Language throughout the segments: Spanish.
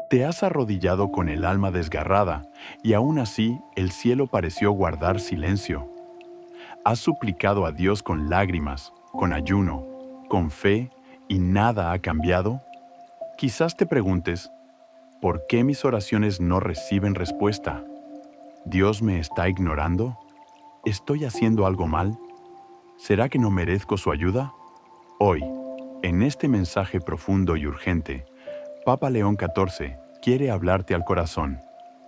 Te has arrodillado con el alma desgarrada y aún así el cielo pareció guardar silencio. Has suplicado a Dios con lágrimas, con ayuno, con fe y nada ha cambiado. Quizás te preguntes, ¿por qué mis oraciones no reciben respuesta? ¿Dios me está ignorando? ¿Estoy haciendo algo mal? ¿Será que no merezco su ayuda? Hoy, en este mensaje profundo y urgente, Papa León XIV quiere hablarte al corazón,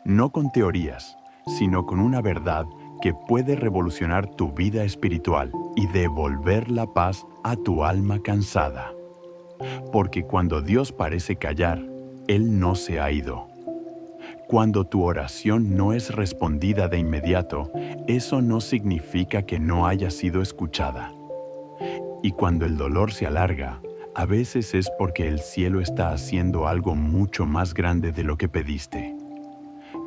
no con teorías, sino con una verdad que puede revolucionar tu vida espiritual y devolver la paz a tu alma cansada. Porque cuando Dios parece callar, Él no se ha ido. Cuando tu oración no es respondida de inmediato, eso no significa que no haya sido escuchada. Y cuando el dolor se alarga, a veces es porque el cielo está haciendo algo mucho más grande de lo que pediste.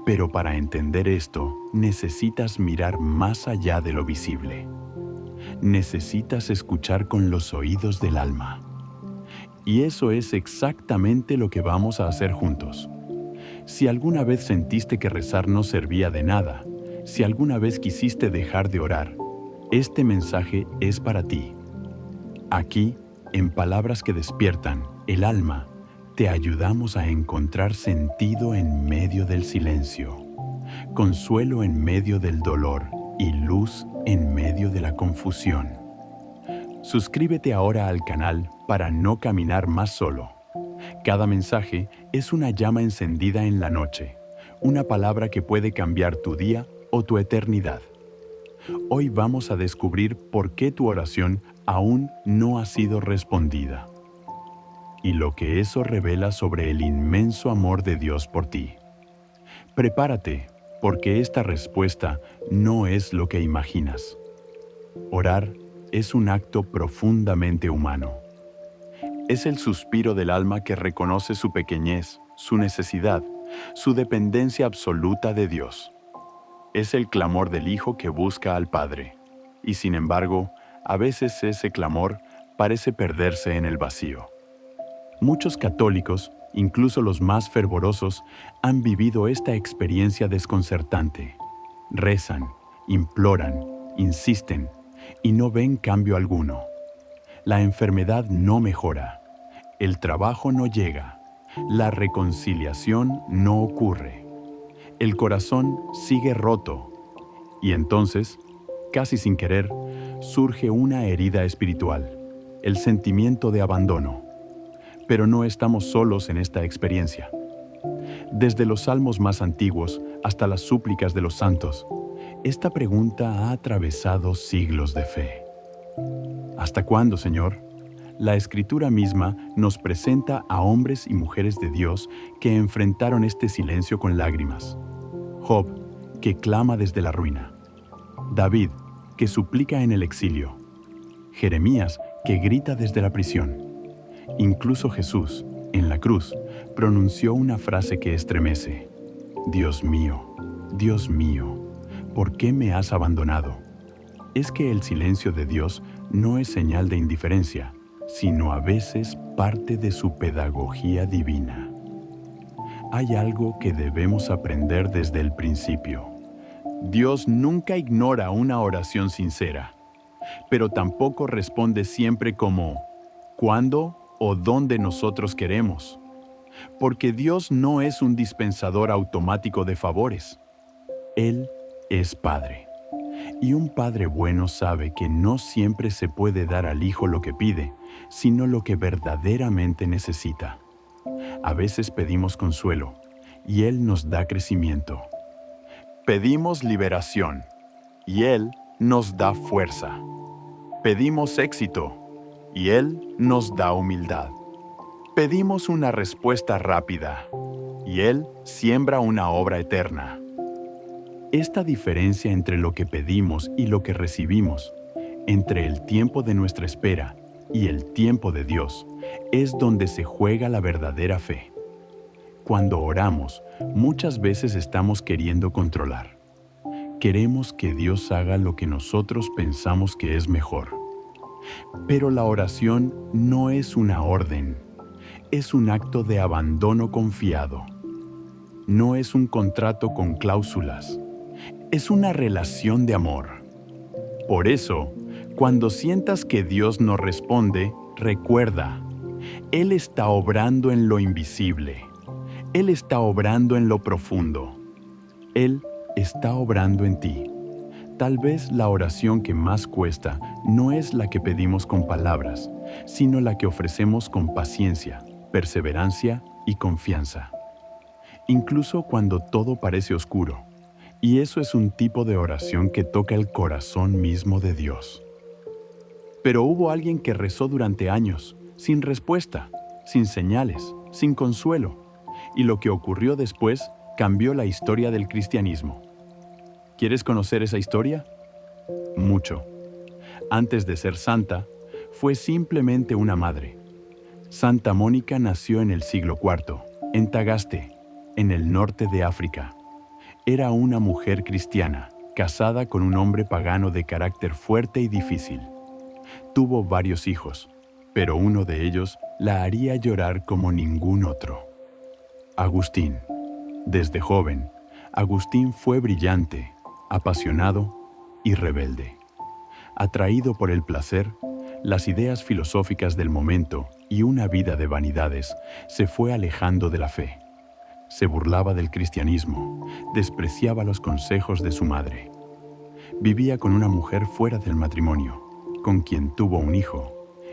Pero para entender esto, necesitas mirar más allá de lo visible. Necesitas escuchar con los oídos del alma. Y eso es exactamente lo que vamos a hacer juntos. Si alguna vez sentiste que rezar no servía de nada, si alguna vez quisiste dejar de orar, este mensaje es para ti. Aquí, en Palabras que Despiertan el Alma, te ayudamos a encontrar sentido en medio del silencio, consuelo en medio del dolor y luz en medio de la confusión. Suscríbete ahora al canal para no caminar más solo. Cada mensaje es una llama encendida en la noche, una palabra que puede cambiar tu día o tu eternidad. Hoy vamos a descubrir por qué tu oración aún no ha sido respondida y lo que eso revela sobre el inmenso amor de Dios por ti. Prepárate, porque esta respuesta no es lo que imaginas. Orar es un acto profundamente humano. Es el suspiro del alma que reconoce su pequeñez, su necesidad, su dependencia absoluta de Dios. Es el clamor del Hijo que busca al Padre, y sin embargo, a veces ese clamor parece perderse en el vacío. Muchos católicos, incluso los más fervorosos, han vivido esta experiencia desconcertante. Rezan, imploran, insisten, y no ven cambio alguno. La enfermedad no mejora, el trabajo no llega, la reconciliación no ocurre. El corazón sigue roto y entonces, casi sin querer, surge una herida espiritual, el sentimiento de abandono. Pero no estamos solos en esta experiencia. Desde los salmos más antiguos hasta las súplicas de los santos, esta pregunta ha atravesado siglos de fe. ¿Hasta cuándo, Señor? La Escritura misma nos presenta a hombres y mujeres de Dios que enfrentaron este silencio con lágrimas. Job, que clama desde la ruina. David, que suplica en el exilio. Jeremías, que grita desde la prisión. Incluso Jesús, en la cruz, pronunció una frase que estremece. Dios mío, ¿por qué me has abandonado? Es que el silencio de Dios no es señal de indiferencia, sino a veces parte de su pedagogía divina. Hay algo que debemos aprender desde el principio. Dios nunca ignora una oración sincera, pero tampoco responde siempre como ¿cuándo o dónde nosotros queremos? Porque Dios no es un dispensador automático de favores. Él es Padre. Y un padre bueno sabe que no siempre se puede dar al hijo lo que pide, sino lo que verdaderamente necesita. A veces pedimos consuelo, y Él nos da crecimiento. Pedimos liberación, y Él nos da fuerza. Pedimos éxito, y Él nos da humildad. Pedimos una respuesta rápida, y Él siembra una obra eterna. Esta diferencia entre lo que pedimos y lo que recibimos, entre el tiempo de nuestra espera y el tiempo de Dios, es donde se juega la verdadera fe. Cuando oramos, muchas veces estamos queriendo controlar. Queremos que Dios haga lo que nosotros pensamos que es mejor. Pero la oración no es una orden, es un acto de abandono confiado. no es un contrato con cláusulas, es una relación de amor. Por eso, cuando sientas que Dios no responde, recuerda, Él está obrando en lo invisible. Él está obrando en lo profundo. Él está obrando en ti. Tal vez la oración que más cuesta no es la que pedimos con palabras, sino la que ofrecemos con paciencia, perseverancia y confianza. Incluso cuando todo parece oscuro. Y eso es un tipo de oración que toca el corazón mismo de Dios. Pero hubo alguien que rezó durante años, sin respuesta, sin señales, sin consuelo. Y lo que ocurrió después cambió la historia del cristianismo. ¿Quieres conocer esa historia? Mucho. Antes de ser santa, fue simplemente una madre. Santa Mónica nació en el siglo IV, en Tagaste, en el norte de África. Era una mujer cristiana, casada con un hombre pagano de carácter fuerte y difícil. Tuvo varios hijos, pero uno de ellos la haría llorar como ningún otro. Agustín. Desde joven, Agustín fue brillante, apasionado y rebelde. Atraído por el placer, las ideas filosóficas del momento y una vida de vanidades, se fue alejando de la fe. Se burlaba del cristianismo, despreciaba los consejos de su madre. Vivía con una mujer fuera del matrimonio, con quien tuvo un hijo,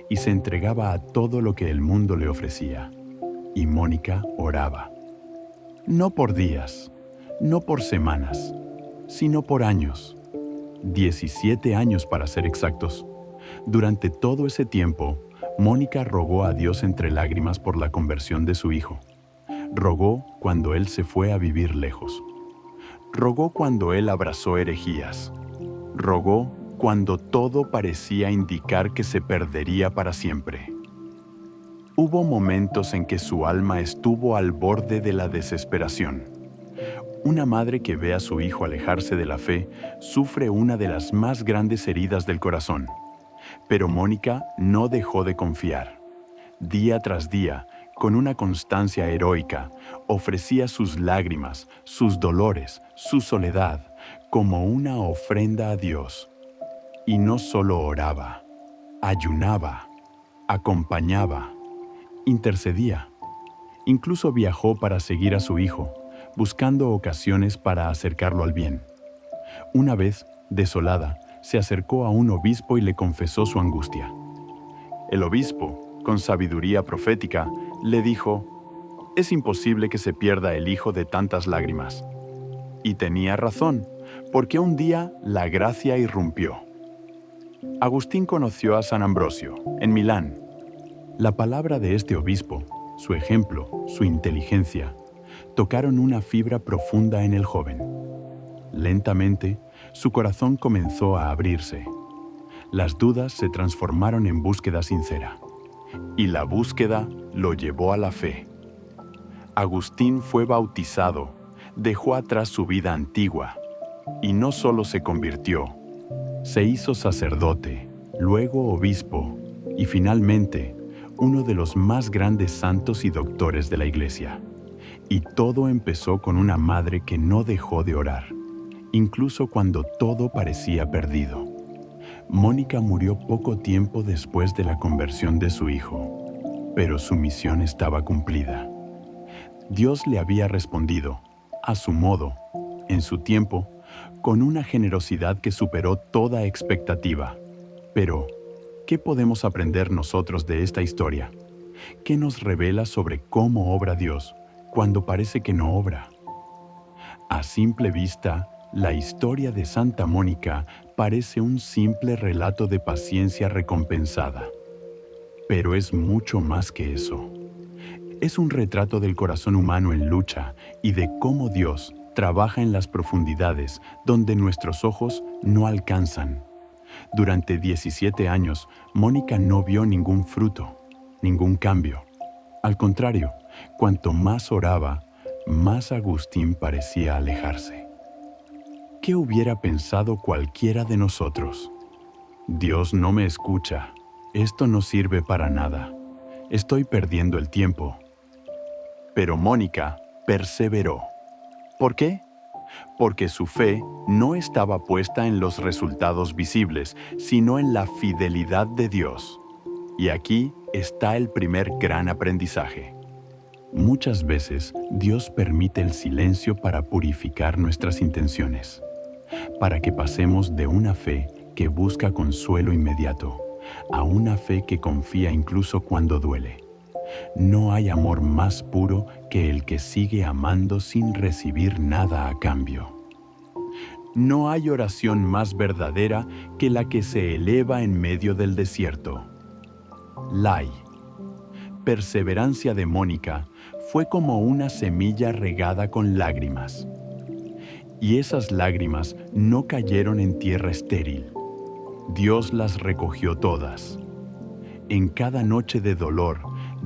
y se entregaba a todo lo que el mundo le ofrecía. Y Mónica oraba. No por días, no por semanas, sino por años. 17 años para ser exactos. Durante todo ese tiempo, Mónica rogó a Dios entre lágrimas por la conversión de su hijo. Rogó cuando él se fue a vivir lejos. Rogó cuando él abrazó herejías. Rogó cuando todo parecía indicar que se perdería para siempre. Hubo momentos en que su alma estuvo al borde de la desesperación. Una madre que ve a su hijo alejarse de la fe sufre una de las más grandes heridas del corazón. Pero Mónica no dejó de confiar. Día tras día, con una constancia heroica, ofrecía sus lágrimas, sus dolores, su soledad, como una ofrenda a Dios. Y no solo oraba, ayunaba, acompañaba, intercedía. Incluso viajó para seguir a su hijo, buscando ocasiones para acercarlo al bien. Una vez, desolada, se acercó a un obispo y le confesó su angustia. El obispo, con sabiduría profética, le dijo: «Es imposible que se pierda el hijo de tantas lágrimas». Y tenía razón, porque un día la gracia irrumpió. Agustín conoció a San Ambrosio, en Milán. La palabra de este obispo, su ejemplo, su inteligencia, tocaron una fibra profunda en el joven. Lentamente, su corazón comenzó a abrirse. Las dudas se transformaron en búsqueda sincera. Y la búsqueda lo llevó a la fe. Agustín fue bautizado, dejó atrás su vida antigua, y no solo se convirtió, se hizo sacerdote, luego obispo, y finalmente, uno de los más grandes santos y doctores de la Iglesia. Y todo empezó con una madre que no dejó de orar, incluso cuando todo parecía perdido. Mónica murió poco tiempo después de la conversión de su hijo, pero su misión estaba cumplida. Dios le había respondido, a su modo, en su tiempo, con una generosidad que superó toda expectativa. Pero, ¿qué podemos aprender nosotros de esta historia? ¿Qué nos revela sobre cómo obra Dios cuando parece que no obra? A simple vista, la historia de Santa Mónica parece un simple relato de paciencia recompensada. Pero es mucho más que eso. Es un retrato del corazón humano en lucha y de cómo Dios trabaja en las profundidades donde nuestros ojos no alcanzan. Durante 17 años, Mónica no vio ningún fruto, ningún cambio. Al contrario, cuanto más oraba, más Agustín parecía alejarse. ¿Qué hubiera pensado cualquiera de nosotros? Dios no me escucha. Esto no sirve para nada. Estoy perdiendo el tiempo. Pero Mónica perseveró. ¿Por qué? Porque su fe no estaba puesta en los resultados visibles, sino en la fidelidad de Dios. Y aquí está el primer gran aprendizaje. Muchas veces Dios permite el silencio para purificar nuestras intenciones, para que pasemos de una fe que busca consuelo inmediato a una fe que confía incluso cuando duele. No hay amor más puro que el que sigue amando sin recibir nada a cambio. No hay oración más verdadera que la que se eleva en medio del desierto. Lai, perseverancia de Mónica, fue como una semilla regada con lágrimas. Y esas lágrimas no cayeron en tierra estéril. Dios las recogió todas. En cada noche de dolor,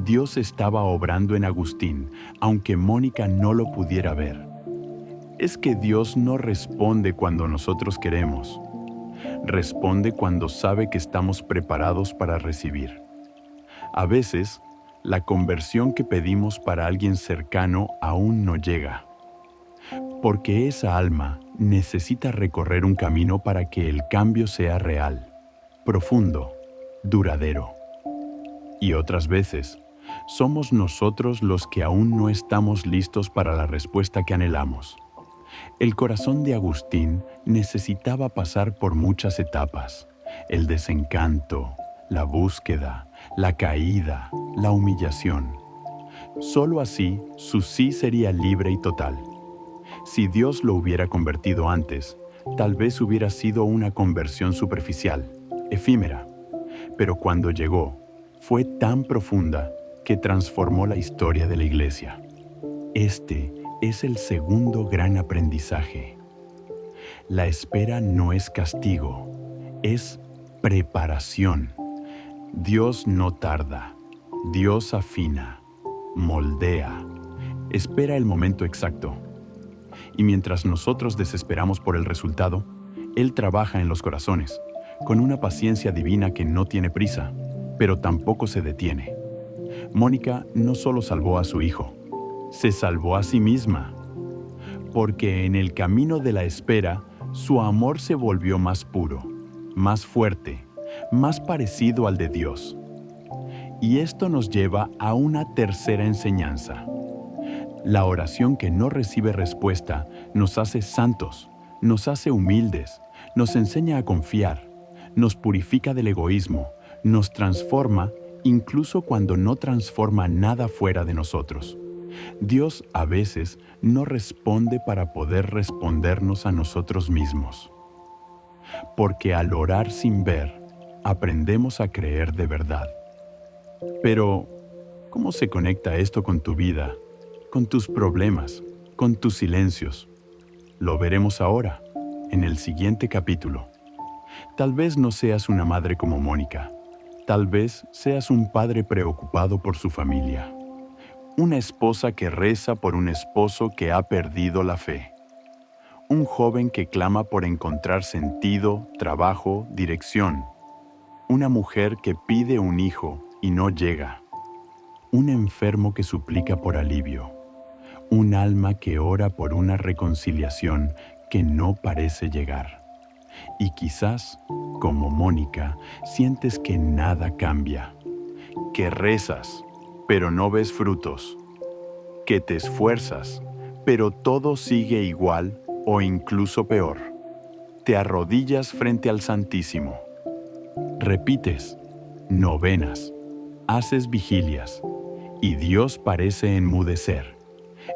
Dios estaba obrando en Agustín, aunque Mónica no lo pudiera ver. Es que Dios no responde cuando nosotros queremos. Responde cuando sabe que estamos preparados para recibir. A veces, la conversión que pedimos para alguien cercano aún no llega, porque esa alma necesita recorrer un camino para que el cambio sea real, profundo, duradero. Y otras veces, somos nosotros los que aún no estamos listos para la respuesta que anhelamos. El corazón de Agustín necesitaba pasar por muchas etapas: el desencanto, la búsqueda, la caída, la humillación. Solo así su sí sería libre y total. Si Dios lo hubiera convertido antes, tal vez hubiera sido una conversión superficial, efímera. Pero cuando llegó, fue tan profunda que transformó la historia de la Iglesia. Este es el segundo gran aprendizaje. La espera no es castigo, es preparación. Dios no tarda, Dios afina, moldea, espera el momento exacto. Y mientras nosotros desesperamos por el resultado, Él trabaja en los corazones, con una paciencia divina que no tiene prisa, pero tampoco se detiene. Mónica no solo salvó a su hijo, se salvó a sí misma, porque en el camino de la espera, su amor se volvió más puro, más fuerte, más parecido al de Dios. Y esto nos lleva a una tercera enseñanza. La oración que no recibe respuesta nos hace santos, nos hace humildes, nos enseña a confiar, nos purifica del egoísmo, nos transforma incluso cuando no transforma nada fuera de nosotros. Dios a veces no responde para poder respondernos a nosotros mismos. Porque al orar sin ver, aprendemos a creer de verdad. Pero, ¿cómo se conecta esto con tu vida, con tus problemas, con tus silencios? Lo veremos ahora, en el siguiente capítulo. Tal vez no seas una madre como Mónica. Tal vez seas un padre preocupado por su familia. Una esposa que reza por un esposo que ha perdido la fe. Un joven que clama por encontrar sentido, trabajo, dirección. Una mujer que pide un hijo y no llega. Un enfermo que suplica por alivio. Un alma que ora por una reconciliación que no parece llegar. Y quizás, como Mónica, sientes que nada cambia. Que rezas, pero no ves frutos. Que te esfuerzas, pero todo sigue igual o incluso peor. Te arrodillas frente al Santísimo. Repites novenas, haces vigilias, y Dios parece enmudecer.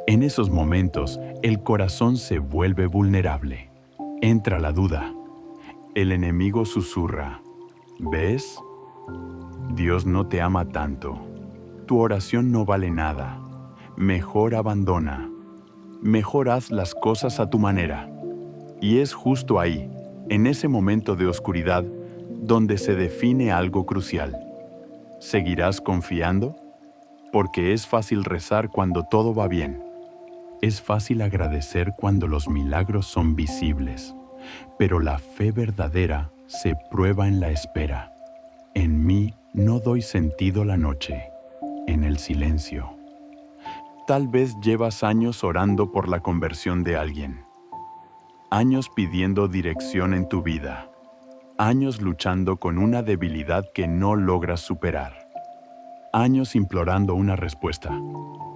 En esos momentos, el corazón se vuelve vulnerable. Entra la duda. El enemigo susurra: ¿ves? Dios no te ama tanto. Tu oración no vale nada. Mejor abandona. Mejor haz las cosas a tu manera. Y es justo ahí, en ese momento de oscuridad, donde se define algo crucial. ¿Seguirás confiando? Porque es fácil rezar cuando todo va bien. Es fácil agradecer cuando los milagros son visibles. Pero la fe verdadera se prueba en la espera. En mí no doy sentido la noche, en el silencio. tal vez llevas años orando por la conversión de alguien, años pidiendo dirección en tu vida, años luchando con una debilidad que no logras superar, años implorando una respuesta.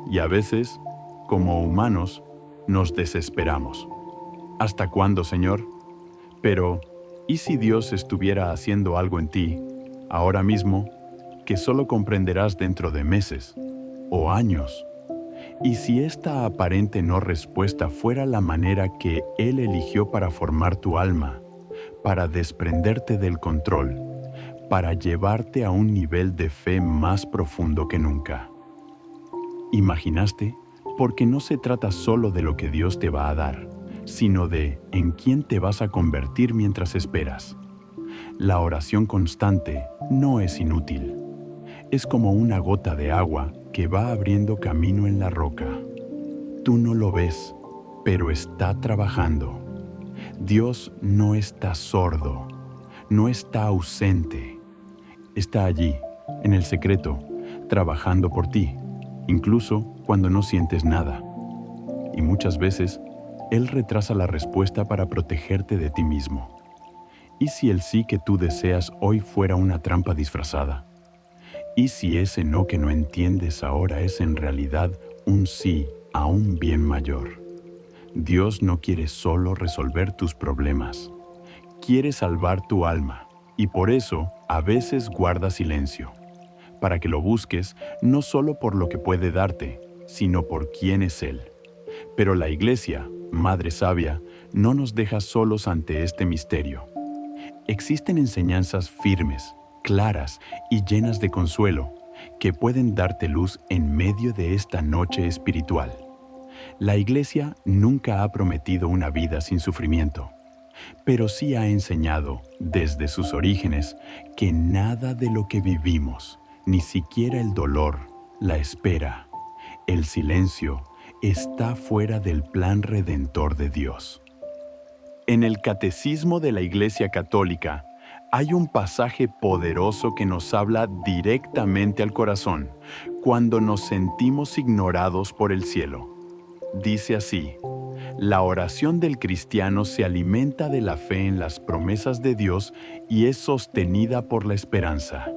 Y a veces, como humanos, nos desesperamos. ¿Hasta cuándo, Señor? Pero, ¿y si Dios estuviera haciendo algo en ti, ahora mismo, que solo comprenderás dentro de meses o años? ¿Y si esta aparente no respuesta fuera la manera que Él eligió para formar tu alma, para desprenderte del control, para llevarte a un nivel de fe más profundo que nunca? ¿Imaginaste? Porque no se trata solo de lo que Dios te va a dar, sino de en quién te vas a convertir mientras esperas. La oración constante no es inútil. Es como una gota de agua que va abriendo camino en la roca. Tú no lo ves, pero está trabajando. Dios no está sordo, no está ausente. Está allí, en el secreto, trabajando por ti, incluso cuando no sientes nada. Y muchas veces, Él retrasa la respuesta para protegerte de ti mismo. ¿Y si el sí que tú deseas hoy fuera una trampa disfrazada? ¿Y si ese no que no entiendes ahora es en realidad un sí a un bien mayor? Dios no quiere solo resolver tus problemas, quiere salvar tu alma, y por eso a veces guarda silencio, para que lo busques no solo por lo que puede darte, sino por quién es Él. Pero la Iglesia, Madre Sabia, no nos deja solos ante este misterio. Existen enseñanzas firmes, claras y llenas de consuelo, que pueden darte luz en medio de esta noche espiritual. La Iglesia nunca ha prometido una vida sin sufrimiento, pero sí ha enseñado, desde sus orígenes, que nada de lo que vivimos, ni siquiera el dolor, la espera, el silencio, está fuera del plan redentor de Dios. En el Catecismo de la Iglesia Católica hay un pasaje poderoso que nos habla directamente al corazón cuando nos sentimos ignorados por el cielo. Dice así: la oración del cristiano se alimenta de la fe en las promesas de Dios y es sostenida por la esperanza.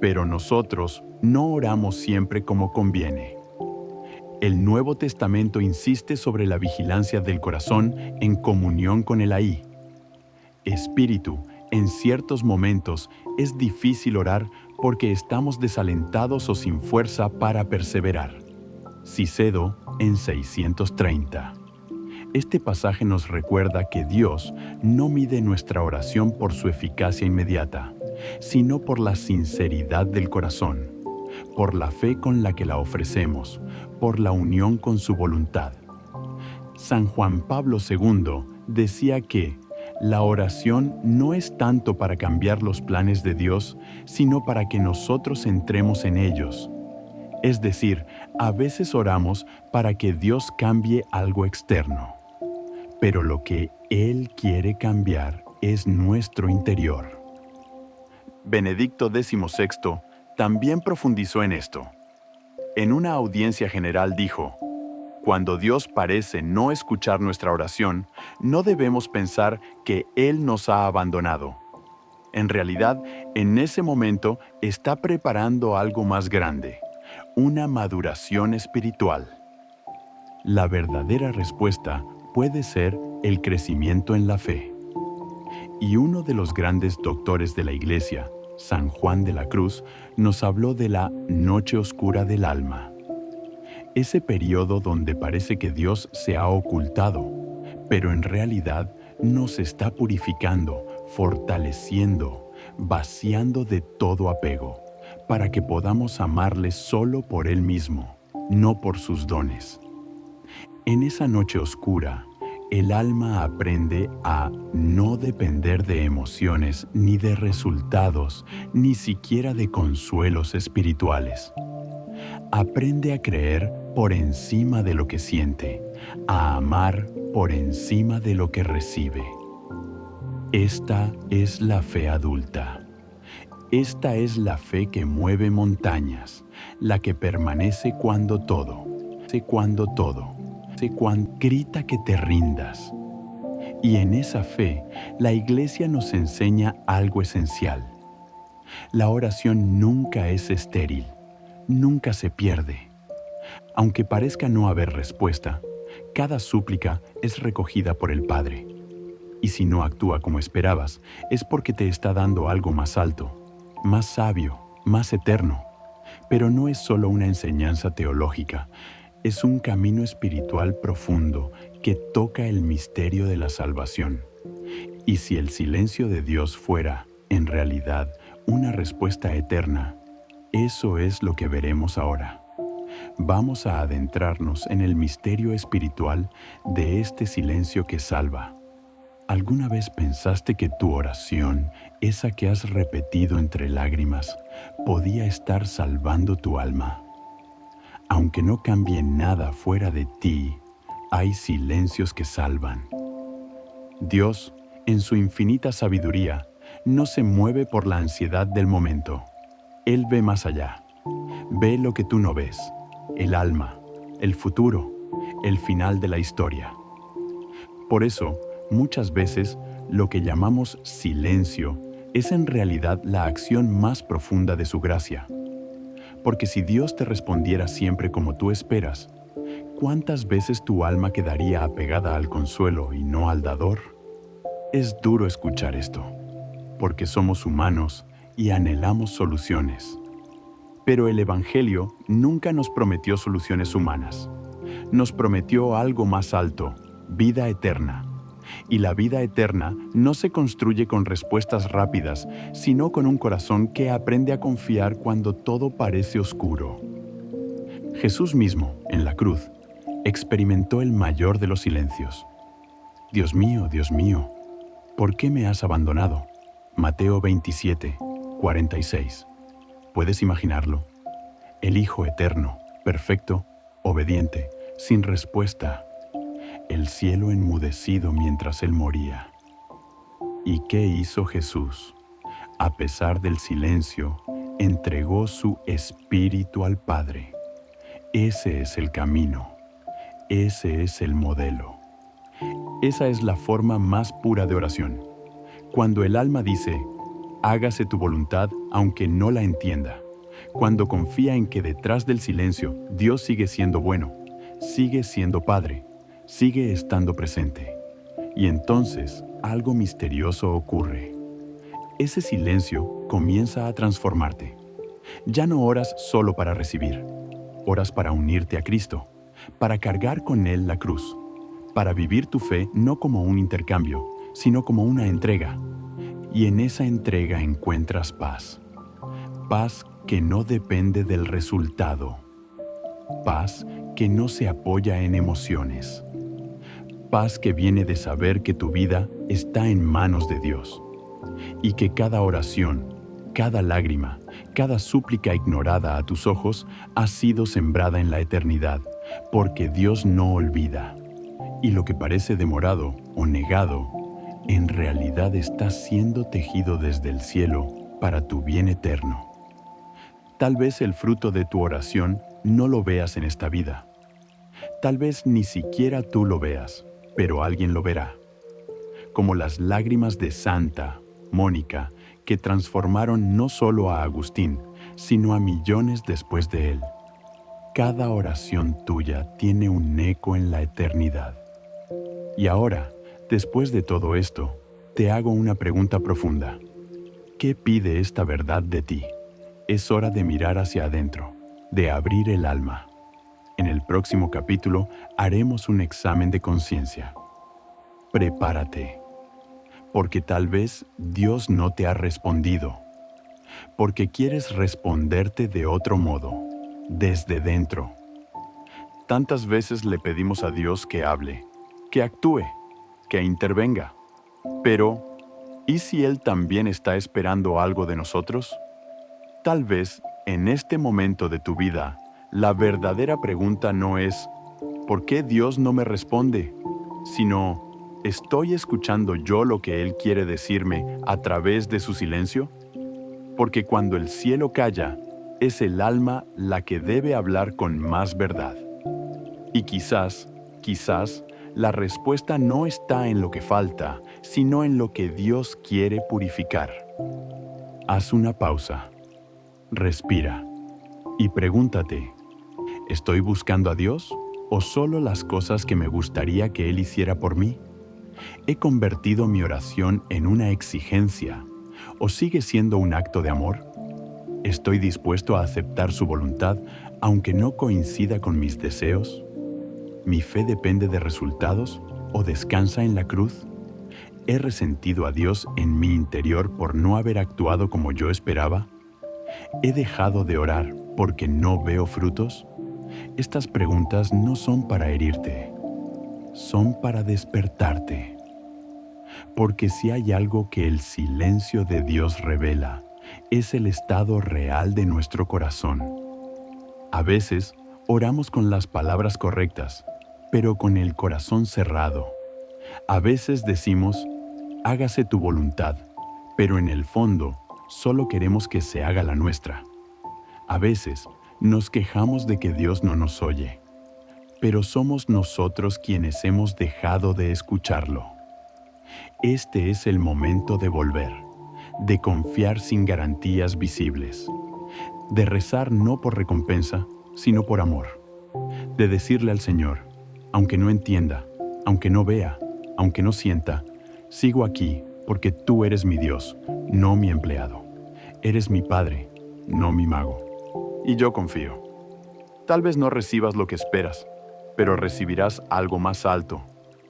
Pero nosotros no oramos siempre como conviene. El Nuevo Testamento insiste sobre la vigilancia del corazón en comunión con el ahí. Espíritu, en ciertos momentos es difícil orar porque estamos desalentados o sin fuerza para perseverar. Cicedo en 630. Este pasaje nos recuerda que Dios no mide nuestra oración por su eficacia inmediata, sino por la sinceridad del corazón, por la fe con la que la ofrecemos, por la unión con su voluntad. San Juan Pablo II decía que la oración no es tanto para cambiar los planes de Dios, sino para que nosotros entremos en ellos. Es decir, a veces oramos para que Dios cambie algo externo, pero lo que Él quiere cambiar es nuestro interior. Benedicto XVI también profundizó en esto. En una audiencia general dijo: cuando Dios parece no escuchar nuestra oración, no debemos pensar que Él nos ha abandonado. En realidad, en ese momento está preparando algo más grande, una maduración espiritual. La verdadera respuesta puede ser el crecimiento en la fe. Y uno de los grandes doctores de la Iglesia, San Juan de la Cruz, nos habló de la noche oscura del alma. Ese periodo donde parece que Dios se ha ocultado, pero en realidad nos está purificando, fortaleciendo, vaciando de todo apego, para que podamos amarle solo por Él mismo, no por sus dones. En esa noche oscura, el alma aprende a no depender de emociones, ni de resultados, ni siquiera de consuelos espirituales. Aprende a creer por encima de lo que siente, a amar por encima de lo que recibe. Esta es la fe adulta. Esta es la fe que mueve montañas, la que permanece cuando todo, sé cuándo todo, sé cuándo grita que te rindas. Y en esa fe, la Iglesia nos enseña algo esencial. La oración nunca es estéril, nunca se pierde. Aunque parezca no haber respuesta, cada súplica es recogida por el Padre. Y si no actúa como esperabas, es porque te está dando algo más alto, más sabio, más eterno. Pero no es solo una enseñanza teológica, es un camino espiritual profundo que toca el misterio de la salvación. Y si el silencio de Dios fuera, en realidad, una respuesta eterna, eso es lo que veremos ahora. Vamos a adentrarnos en el misterio espiritual de este silencio que salva. ¿Alguna vez pensaste que tu oración, esa que has repetido entre lágrimas, podía estar salvando tu alma? Aunque no cambie nada fuera de ti, hay silencios que salvan. Dios, en su infinita sabiduría, no se mueve por la ansiedad del momento. Él ve más allá. Ve lo que tú no ves, el alma, el futuro, el final de la historia. Por eso, muchas veces, lo que llamamos silencio es en realidad la acción más profunda de su gracia. Porque si Dios te respondiera siempre como tú esperas, ¿cuántas veces tu alma quedaría apegada al consuelo y no al dador? Es duro escuchar esto, porque somos humanos y anhelamos soluciones. Pero el Evangelio nunca nos prometió soluciones humanas. Nos prometió algo más alto, vida eterna. Y la vida eterna no se construye con respuestas rápidas, sino con un corazón que aprende a confiar cuando todo parece oscuro. Jesús mismo, en la cruz, experimentó el mayor de los silencios. Dios mío, ¿por qué me has abandonado? Mateo 27, 46. ¿Puedes imaginarlo? El Hijo eterno, perfecto, obediente, sin respuesta. El cielo enmudecido mientras él moría. ¿Y qué hizo Jesús? A pesar del silencio, entregó su espíritu al Padre. Ese es el camino. Ese es el modelo. Esa es la forma más pura de oración. Cuando el alma dice, hágase tu voluntad aunque no la entienda. Cuando confía en que detrás del silencio Dios sigue siendo bueno, sigue siendo Padre, sigue estando presente. Y entonces algo misterioso ocurre. Ese silencio comienza a transformarte. Ya no oras solo para recibir. Oras para unirte a Cristo, para cargar con Él la cruz, para vivir tu fe no como un intercambio, sino como una entrega. Y en esa entrega encuentras paz. Paz que no depende del resultado. Paz que no se apoya en emociones. Paz que viene de saber que tu vida está en manos de Dios y que cada oración, cada lágrima, cada súplica ignorada a tus ojos ha sido sembrada en la eternidad, porque Dios no olvida. Y lo que parece demorado o negado, en realidad está siendo tejido desde el cielo para tu bien eterno. Tal vez el fruto de tu oración no lo veas en esta vida. Tal vez ni siquiera tú lo veas, pero alguien lo verá. Como las lágrimas de Santa Mónica, que transformaron no solo a Agustín, sino a millones después de él. Cada oración tuya tiene un eco en la eternidad. Y ahora, después de todo esto, te hago una pregunta profunda. ¿Qué pide esta verdad de ti? Es hora de mirar hacia adentro, de abrir el alma. En el próximo capítulo haremos un examen de conciencia. Prepárate, porque tal vez Dios no te ha respondido, porque quieres responderte de otro modo, desde dentro. Tantas veces le pedimos a Dios que hable, que actúe, que intervenga. Pero, ¿y si Él también está esperando algo de nosotros? Tal vez, en este momento de tu vida, la verdadera pregunta no es ¿por qué Dios no me responde? Sino, ¿estoy escuchando yo lo que Él quiere decirme a través de su silencio? Porque cuando el cielo calla, es el alma la que debe hablar con más verdad. Y quizás, la respuesta no está en lo que falta, sino en lo que Dios quiere purificar. Haz una pausa, respira y pregúntate, ¿estoy buscando a Dios o solo las cosas que me gustaría que Él hiciera por mí? ¿He convertido mi oración en una exigencia o sigue siendo un acto de amor? ¿Estoy dispuesto a aceptar su voluntad aunque no coincida con mis deseos? ¿Mi fe depende de resultados o descansa en la cruz? ¿He resentido a Dios en mi interior por no haber actuado como yo esperaba? ¿He dejado de orar porque no veo frutos? Estas preguntas no son para herirte, son para despertarte. Porque si hay algo que el silencio de Dios revela, es el estado real de nuestro corazón. A veces, oramos con las palabras correctas, pero con el corazón cerrado. A veces decimos, hágase tu voluntad, pero en el fondo, solo queremos que se haga la nuestra. A veces, nos quejamos de que Dios no nos oye, pero somos nosotros quienes hemos dejado de escucharlo. Este es el momento de volver, de confiar sin garantías visibles, de rezar no por recompensa, sino por amor, de decirle al Señor, aunque no entienda, aunque no vea, aunque no sienta, sigo aquí porque tú eres mi Dios, no mi empleado. Eres mi Padre, no mi mago. Y yo confío. Tal vez no recibas lo que esperas, pero recibirás algo más alto,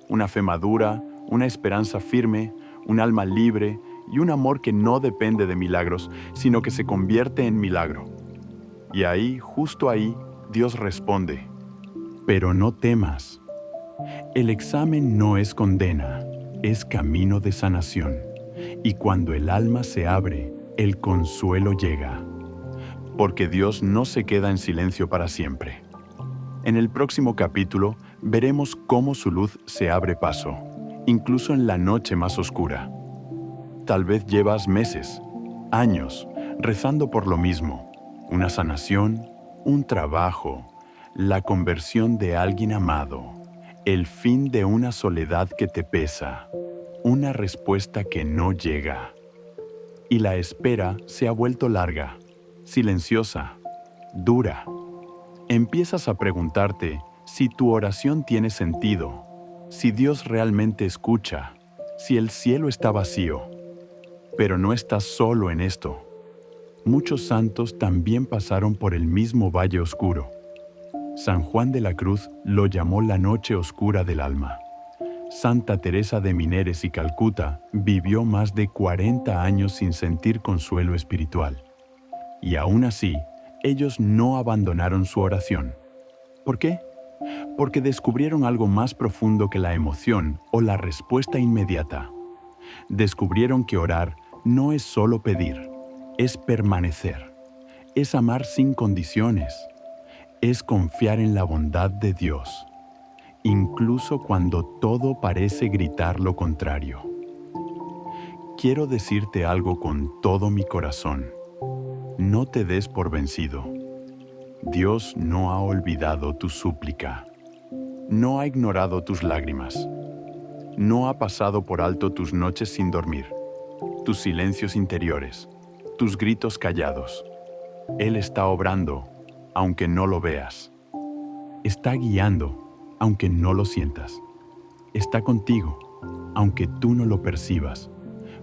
una fe madura, una esperanza firme, un alma libre y un amor que no depende de milagros, sino que se convierte en milagro. Y ahí, justo ahí, Dios responde, pero no temas. El examen no es condena, es camino de sanación. Y cuando el alma se abre, el consuelo llega. Porque Dios no se queda en silencio para siempre. En el próximo capítulo veremos cómo su luz se abre paso, incluso en la noche más oscura. Tal vez llevas meses, años, rezando por lo mismo, una sanación, un trabajo, la conversión de alguien amado, el fin de una soledad que te pesa, una respuesta que no llega. Y la espera se ha vuelto larga, silenciosa, dura. Empiezas a preguntarte si tu oración tiene sentido, si Dios realmente escucha, si el cielo está vacío. Pero no estás solo en esto. Muchos santos también pasaron por el mismo valle oscuro. San Juan de la Cruz lo llamó la noche oscura del alma. Santa Teresa de Mineres y Calcuta vivió más de 40 años sin sentir consuelo espiritual. Y aún así, ellos no abandonaron su oración. ¿Por qué? Porque descubrieron algo más profundo que la emoción o la respuesta inmediata. Descubrieron que orar no es solo pedir, es permanecer, es amar sin condiciones, es confiar en la bondad de Dios, incluso cuando todo parece gritar lo contrario. Quiero decirte algo con todo mi corazón. No te des por vencido. Dios no ha olvidado tu súplica. No ha ignorado tus lágrimas. No ha pasado por alto tus noches sin dormir, tus silencios interiores, tus gritos callados. Él está obrando, aunque no lo veas. Está guiando, aunque no lo sientas. Está contigo, aunque tú no lo percibas.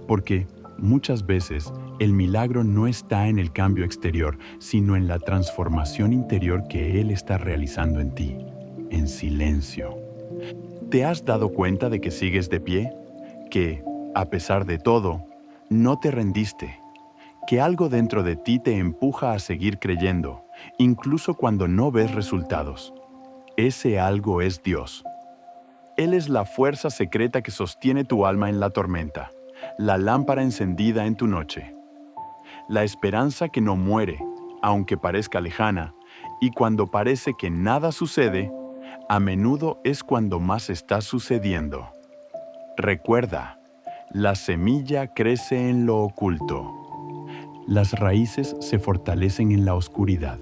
Porque muchas veces el milagro no está en el cambio exterior, sino en la transformación interior que Él está realizando en ti, en silencio. ¿Te has dado cuenta de que sigues de pie? Que, a pesar de todo, no te rendiste. Que algo dentro de ti te empuja a seguir creyendo, incluso cuando no ves resultados. Ese algo es Dios. Él es la fuerza secreta que sostiene tu alma en la tormenta, la lámpara encendida en tu noche. La esperanza que no muere, aunque parezca lejana, y cuando parece que nada sucede, a menudo es cuando más está sucediendo. Recuerda, la semilla crece en lo oculto. Las raíces se fortalecen en la oscuridad,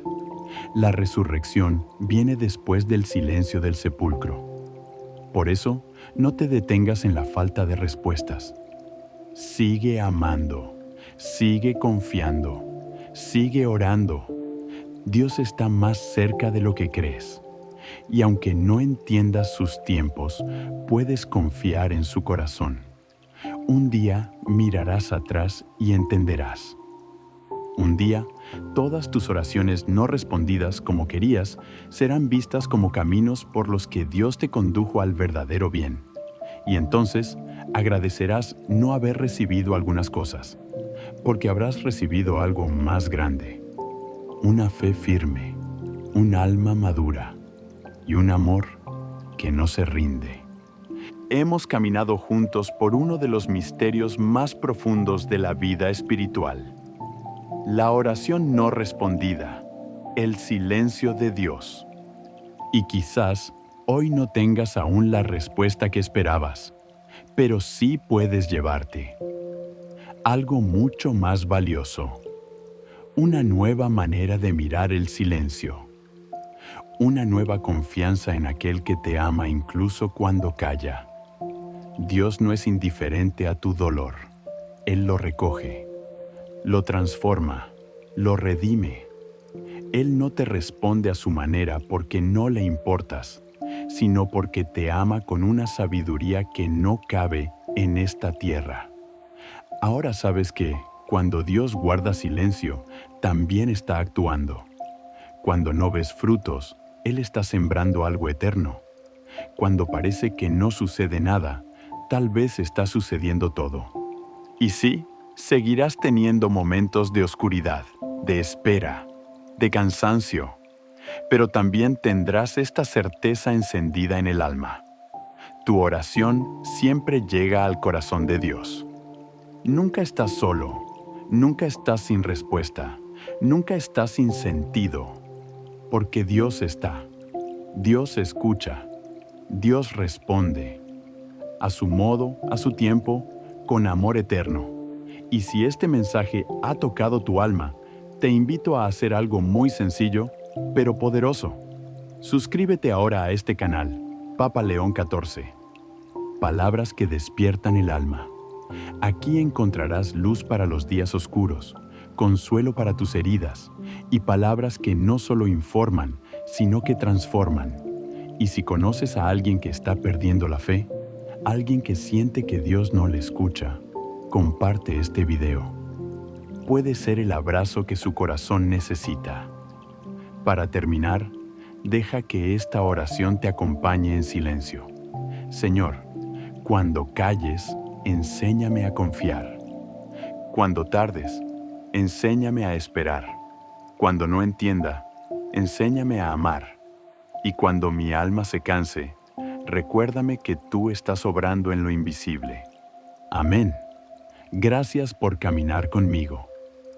La resurrección viene después del silencio del sepulcro. Por eso, no te detengas en la falta de respuestas. Sigue amando, sigue confiando, sigue orando. Dios está más cerca de lo que crees. Y aunque no entiendas sus tiempos, puedes confiar en su corazón. Un día mirarás atrás y entenderás. Un día, todas tus oraciones no respondidas como querías serán vistas como caminos por los que Dios te condujo al verdadero bien. Y entonces, agradecerás no haber recibido algunas cosas, porque habrás recibido algo más grande. Una fe firme, un alma madura y un amor que no se rinde. Hemos caminado juntos por uno de los misterios más profundos de la vida espiritual. La oración no respondida, el silencio de Dios. Y quizás hoy no tengas aún la respuesta que esperabas, pero sí puedes llevarte algo mucho más valioso. Una nueva manera de mirar el silencio. Una nueva confianza en aquel que te ama incluso cuando calla. Dios no es indiferente a tu dolor. Él lo recoge, lo transforma, lo redime. Él no te responde a su manera porque no le importas, sino porque te ama con una sabiduría que no cabe en esta tierra. Ahora sabes que, cuando Dios guarda silencio, también está actuando. Cuando no ves frutos, Él está sembrando algo eterno. Cuando parece que no sucede nada, tal vez está sucediendo todo. Y sí, seguirás teniendo momentos de oscuridad, de espera, de cansancio, pero también tendrás esta certeza encendida en el alma. Tu oración siempre llega al corazón de Dios. Nunca estás solo, nunca estás sin respuesta, nunca estás sin sentido, porque Dios está. Dios escucha, Dios responde, a su modo, a su tiempo, con amor eterno. Y si este mensaje ha tocado tu alma, te invito a hacer algo muy sencillo, pero poderoso. Suscríbete ahora a este canal, Papa León XIV. Palabras que despiertan el alma. Aquí encontrarás luz para los días oscuros, consuelo para tus heridas y palabras que no solo informan, sino que transforman. Y si conoces a alguien que está perdiendo la fe, alguien que siente que Dios no le escucha, comparte este video. Puede ser el abrazo que su corazón necesita. Para terminar, deja que esta oración te acompañe en silencio. Señor, cuando calles, enséñame a confiar. Cuando tardes, enséñame a esperar. Cuando no entienda, enséñame a amar. Y cuando mi alma se canse, recuérdame que tú estás obrando en lo invisible. Amén. Gracias por caminar conmigo.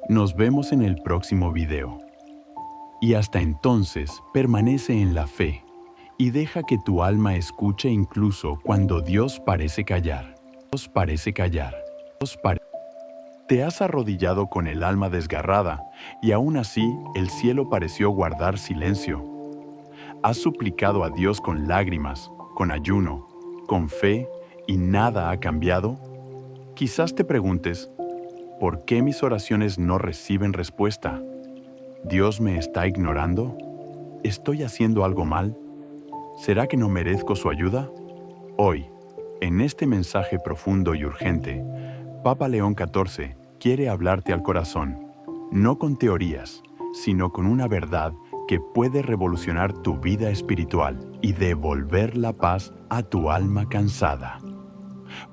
Nos vemos en el próximo video. Y hasta entonces, permanece en la fe y deja que tu alma escuche incluso cuando Dios parece callar. Dios parece callar. Te has arrodillado con el alma desgarrada y aún así el cielo pareció guardar silencio. Has suplicado a Dios con lágrimas, con ayuno, con fe y nada ha cambiado. Quizás te preguntes, ¿por qué mis oraciones no reciben respuesta? ¿Dios me está ignorando? ¿Estoy haciendo algo mal? ¿Será que no merezco su ayuda? Hoy, en este mensaje profundo y urgente, Papa León XIV quiere hablarte al corazón, no con teorías, sino con una verdad que puede revolucionar tu vida espiritual y devolver la paz a tu alma cansada.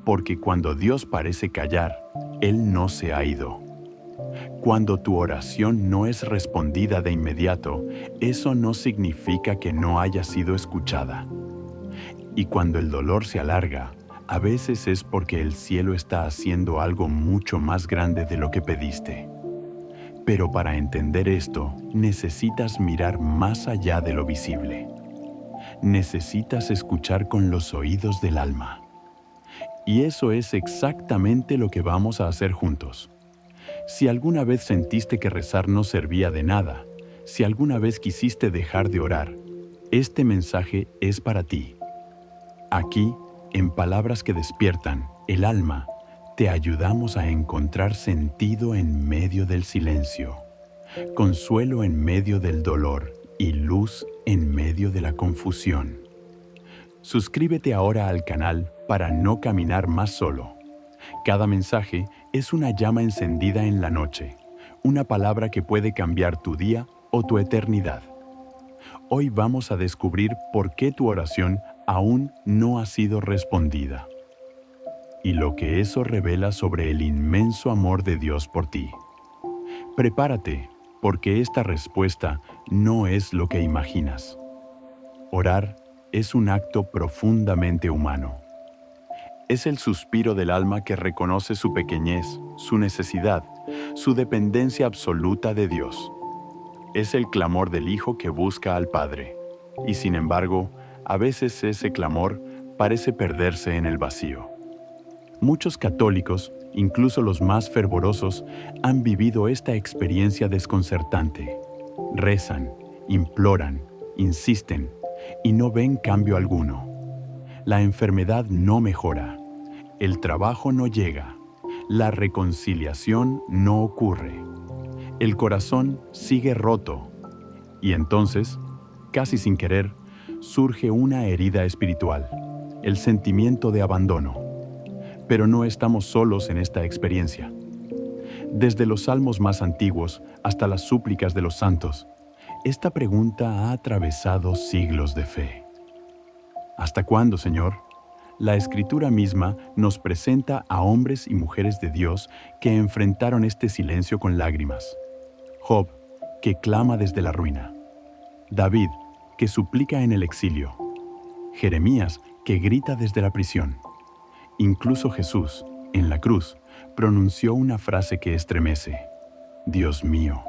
Porque cuando Dios parece callar, Él no se ha ido. Cuando tu oración no es respondida de inmediato, eso no significa que no haya sido escuchada. Y cuando el dolor se alarga, a veces es porque el cielo está haciendo algo mucho más grande de lo que pediste. Pero para entender esto, necesitas mirar más allá de lo visible. Necesitas escuchar con los oídos del alma. Y eso es exactamente lo que vamos a hacer juntos. Si alguna vez sentiste que rezar no servía de nada, Si alguna vez quisiste dejar de orar, este mensaje es para ti. Aquí, en Palabras que Despiertan el Alma, te ayudamos a encontrar sentido en medio del silencio, consuelo en medio del dolor y luz en medio de la confusión. Suscríbete ahora al canal para no caminar más solo. Cada mensaje es una llama encendida en la noche, una palabra que puede cambiar tu día o tu eternidad. Hoy vamos a descubrir por qué tu oración aún no ha sido respondida y lo que eso revela sobre el inmenso amor de Dios por ti. Prepárate, porque esta respuesta no es lo que imaginas. Orar es un acto profundamente humano. Es el suspiro del alma que reconoce su pequeñez, su necesidad, su dependencia absoluta de Dios. Es el clamor del Hijo que busca al Padre, y sin embargo, a veces ese clamor parece perderse en el vacío. Muchos católicos, incluso los más fervorosos, han vivido esta experiencia desconcertante. Rezan, imploran, insisten, y no ven cambio alguno. La enfermedad no mejora, el trabajo no llega, la reconciliación no ocurre. El corazón sigue roto, y entonces, casi sin querer, surge una herida espiritual, el sentimiento de abandono. Pero no estamos solos en esta experiencia. Desde los salmos más antiguos hasta las súplicas de los santos, esta pregunta ha atravesado siglos de fe. ¿Hasta cuándo, Señor? La Escritura misma nos presenta a hombres y mujeres de Dios que enfrentaron este silencio con lágrimas. Job, que clama desde la ruina. David, que suplica en el exilio. Jeremías, que grita desde la prisión. Incluso Jesús, en la cruz, pronunció una frase que estremece. Dios mío,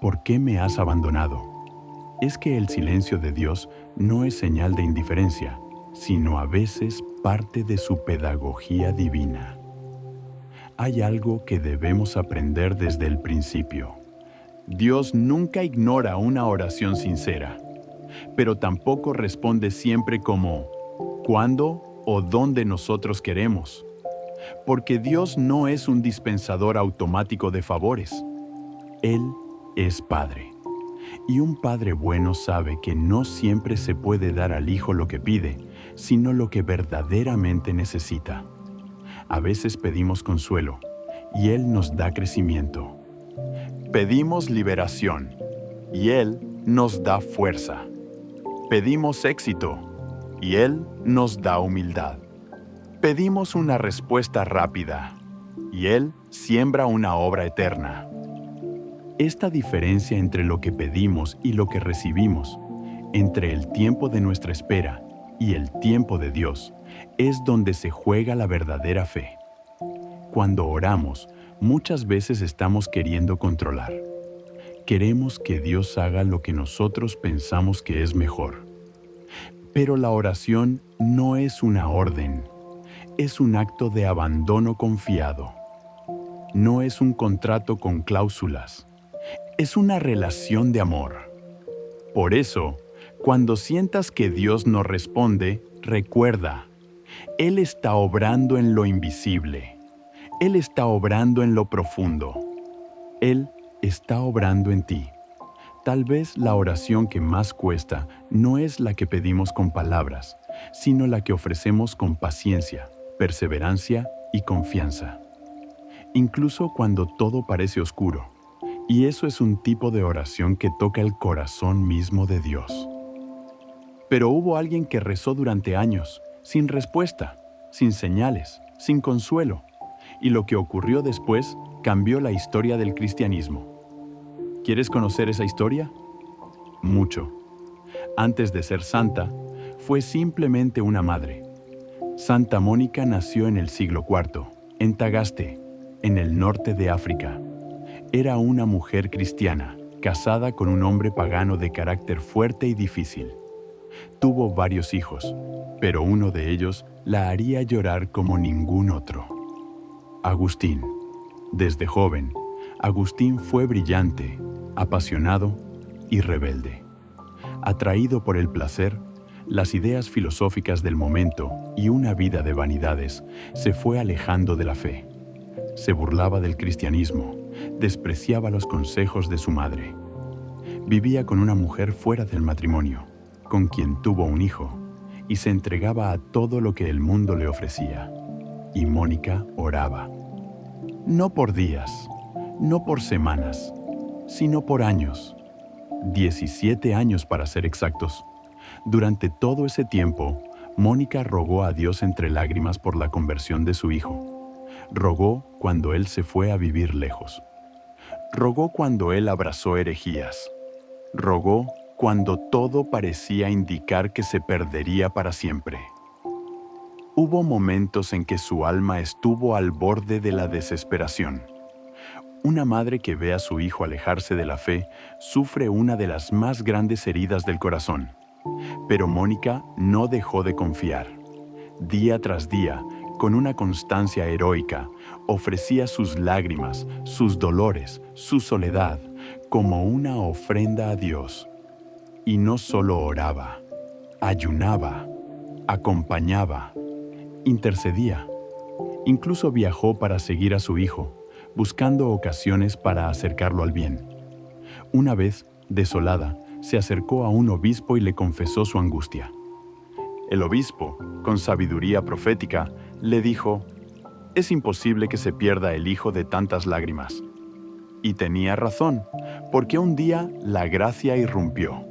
¿por qué me has abandonado? Es que el silencio de Dios no es señal de indiferencia, sino a veces parte de su pedagogía divina. Hay algo que debemos aprender desde el principio. Dios nunca ignora una oración sincera, pero tampoco responde siempre como ¿cuándo o dónde nosotros queremos? Porque Dios no es un dispensador automático de favores. Él es Padre. Y un Padre bueno sabe que no siempre se puede dar al Hijo lo que pide, sino lo que verdaderamente necesita. A veces pedimos consuelo, y Él nos da crecimiento. Pedimos liberación, y Él nos da fuerza. Pedimos éxito, y Él nos da humildad. Pedimos una respuesta rápida, y Él siembra una obra eterna. Esta diferencia entre lo que pedimos y lo que recibimos, entre el tiempo de nuestra espera y el tiempo de Dios, es donde se juega la verdadera fe. Cuando oramos, muchas veces estamos queriendo controlar. Queremos que Dios haga lo que nosotros pensamos que es mejor. Pero la oración no es una orden, es un acto de abandono confiado. No es un contrato con cláusulas, es una relación de amor. Por eso, cuando sientas que Dios no responde, recuerda, Él está obrando en lo invisible. Él está obrando en lo profundo. Él está obrando en ti. Tal vez la oración que más cuesta no es la que pedimos con palabras, sino la que ofrecemos con paciencia, perseverancia y confianza. Incluso cuando todo parece oscuro. Y eso es un tipo de oración que toca el corazón mismo de Dios. Pero hubo alguien que rezó durante años, sin respuesta, sin señales, sin consuelo. Y lo que ocurrió después cambió la historia del cristianismo. ¿Quieres conocer esa historia? Mucho. Antes de ser santa, fue simplemente una madre. Santa Mónica nació en el siglo IV, en Tagaste, en el norte de África. Era una mujer cristiana, casada con un hombre pagano de carácter fuerte y difícil. Tuvo varios hijos, pero uno de ellos la haría llorar como ningún otro. Agustín. Desde joven, Agustín fue brillante, apasionado y rebelde. Atraído por el placer, las ideas filosóficas del momento y una vida de vanidades, se fue alejando de la fe. Se burlaba del cristianismo, despreciaba los consejos de su madre. Vivía con una mujer fuera del matrimonio, con quien tuvo un hijo, y se entregaba a todo lo que el mundo le ofrecía. Y Mónica oraba. No por días, no por semanas, sino por años. 17 años para ser exactos. Durante todo ese tiempo, Mónica rogó a Dios entre lágrimas por la conversión de su hijo. Rogó cuando él se fue a vivir lejos. Rogó cuando él abrazó herejías. Rogó cuando todo parecía indicar que se perdería para siempre. Hubo momentos en que su alma estuvo al borde de la desesperación. Una madre que ve a su hijo alejarse de la fe sufre una de las más grandes heridas del corazón. Pero Mónica no dejó de confiar. Día tras día, con una constancia heroica, ofrecía sus lágrimas, sus dolores, su soledad, como una ofrenda a Dios. Y no solo oraba, ayunaba, acompañaba, intercedía. Incluso viajó para seguir a su hijo, buscando ocasiones para acercarlo al bien. Una vez, desolada, se acercó a un obispo y le confesó su angustia. El obispo, con sabiduría profética, le dijo: «Es imposible que se pierda el hijo de tantas lágrimas». Y tenía razón, porque un día la gracia irrumpió.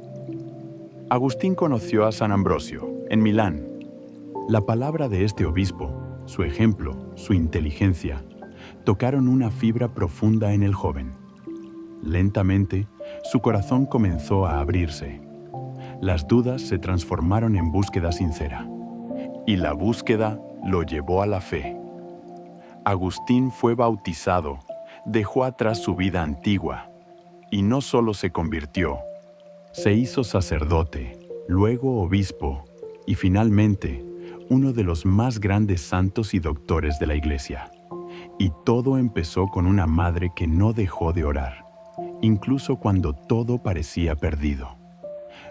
Agustín conoció a San Ambrosio, en Milán. La palabra de este obispo, su ejemplo, su inteligencia, tocaron una fibra profunda en el joven. Lentamente, su corazón comenzó a abrirse. Las dudas se transformaron en búsqueda sincera. Y la búsqueda lo llevó a la fe. Agustín fue bautizado, dejó atrás su vida antigua, y no solo se convirtió, se hizo sacerdote, luego obispo, y finalmente, uno de los más grandes santos y doctores de la Iglesia. Y todo empezó con una madre que no dejó de orar, incluso cuando todo parecía perdido.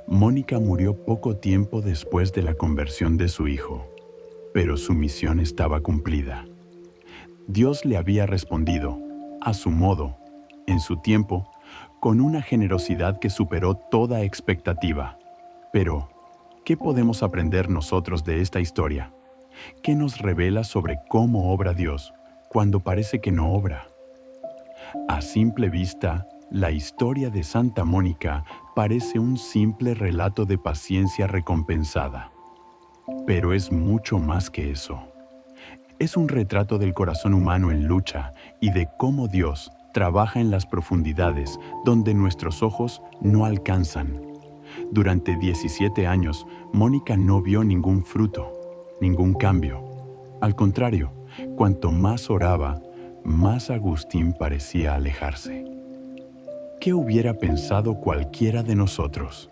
Mónica murió poco tiempo después de la conversión de su hijo, pero su misión estaba cumplida. Dios le había respondido, a su modo, en su tiempo, con una generosidad que superó toda expectativa. Pero, ¿qué podemos aprender nosotros de esta historia? ¿Qué nos revela sobre cómo obra Dios cuando parece que no obra? A simple vista, la historia de Santa Mónica parece un simple relato de paciencia recompensada. Pero es mucho más que eso. Es un retrato del corazón humano en lucha y de cómo Dios trabaja en las profundidades donde nuestros ojos no alcanzan. Durante 17 años, Mónica no vio ningún fruto, ningún cambio. Al contrario, cuanto más oraba, más Agustín parecía alejarse. ¿Qué hubiera pensado cualquiera de nosotros?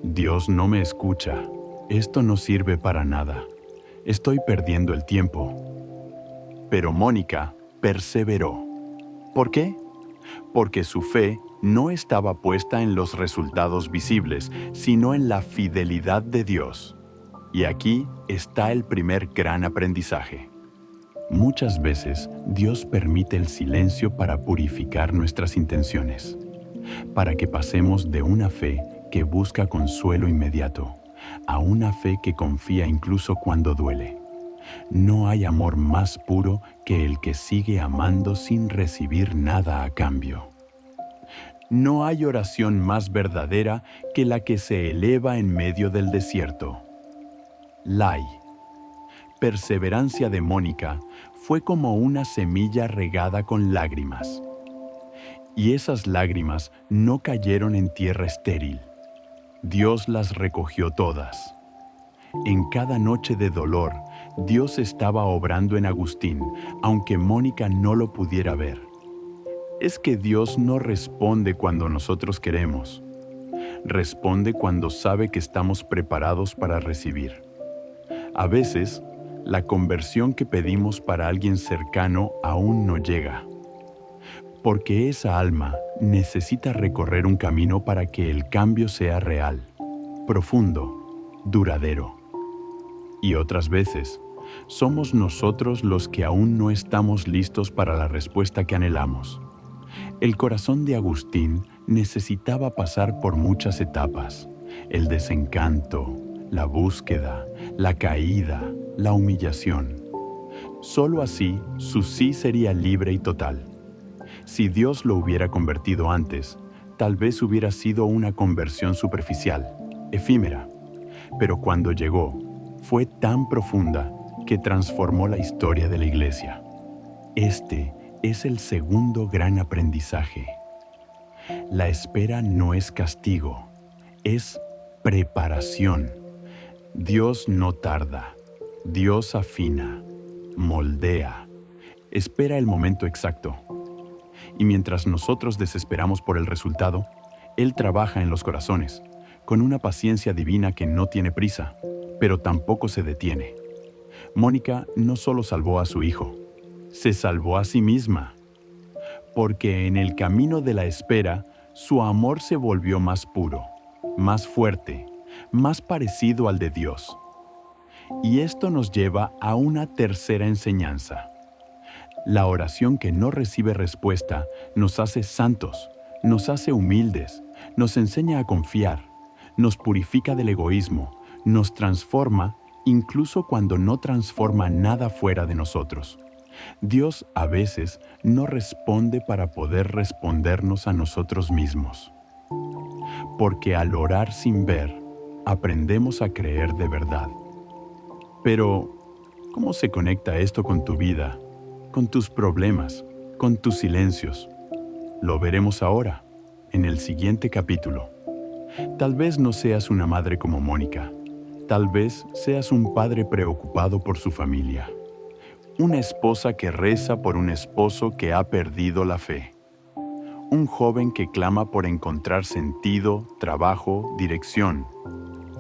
Dios no me escucha. Esto no sirve para nada. Estoy perdiendo el tiempo. Pero Mónica perseveró. ¿Por qué? Porque su fe no estaba puesta en los resultados visibles, sino en la fidelidad de Dios. Y aquí está el primer gran aprendizaje. Muchas veces Dios permite el silencio para purificar nuestras intenciones, para que pasemos de una fe que busca consuelo inmediato a una fe que confía incluso cuando duele. No hay amor más puro que el que sigue amando sin recibir nada a cambio. No hay oración más verdadera que la que se eleva en medio del desierto. La perseverancia de Mónica fue como una semilla regada con lágrimas. Y esas lágrimas no cayeron en tierra estéril. Dios las recogió todas. En cada noche de dolor, Dios estaba obrando en Agustín, aunque Mónica no lo pudiera ver. Es que Dios no responde cuando nosotros queremos. Responde cuando sabe que estamos preparados para recibir. A veces, la conversión que pedimos para alguien cercano aún no llega. porque esa alma necesita recorrer un camino para que el cambio sea real, profundo, duradero. Y otras veces, somos nosotros los que aún no estamos listos para la respuesta que anhelamos. El corazón de Agustín necesitaba pasar por muchas etapas: el desencanto, la búsqueda, la caída, la humillación. Solo así su sí sería libre y total. Si Dios lo hubiera convertido antes, tal vez hubiera sido una conversión superficial, efímera. Pero cuando llegó, fue tan profunda que transformó la historia de la Iglesia. Este es el segundo gran aprendizaje. La espera no es castigo, es preparación. Dios no tarda, Dios afina, moldea, espera el momento exacto. Y mientras nosotros desesperamos por el resultado, Él trabaja en los corazones, con una paciencia divina que no tiene prisa, pero tampoco se detiene. Mónica no solo salvó a su hijo, se salvó a sí misma, porque en el camino de la espera, su amor se volvió más puro, más fuerte, más parecido al de Dios. Y esto nos lleva a una tercera enseñanza. La oración que no recibe respuesta nos hace santos, nos hace humildes, nos enseña a confiar, nos purifica del egoísmo, nos transforma incluso cuando no transforma nada fuera de nosotros. Dios a veces no responde para poder respondernos a nosotros mismos. Porque al orar sin ver, aprendemos a creer de verdad. Pero, ¿cómo se conecta esto con tu vida, con tus problemas, con tus silencios? Lo veremos ahora, en el siguiente capítulo. Tal vez no seas una madre como Mónica. Tal vez seas un padre preocupado por su familia. Una esposa que reza por un esposo que ha perdido la fe. Un joven que clama por encontrar sentido, trabajo, dirección.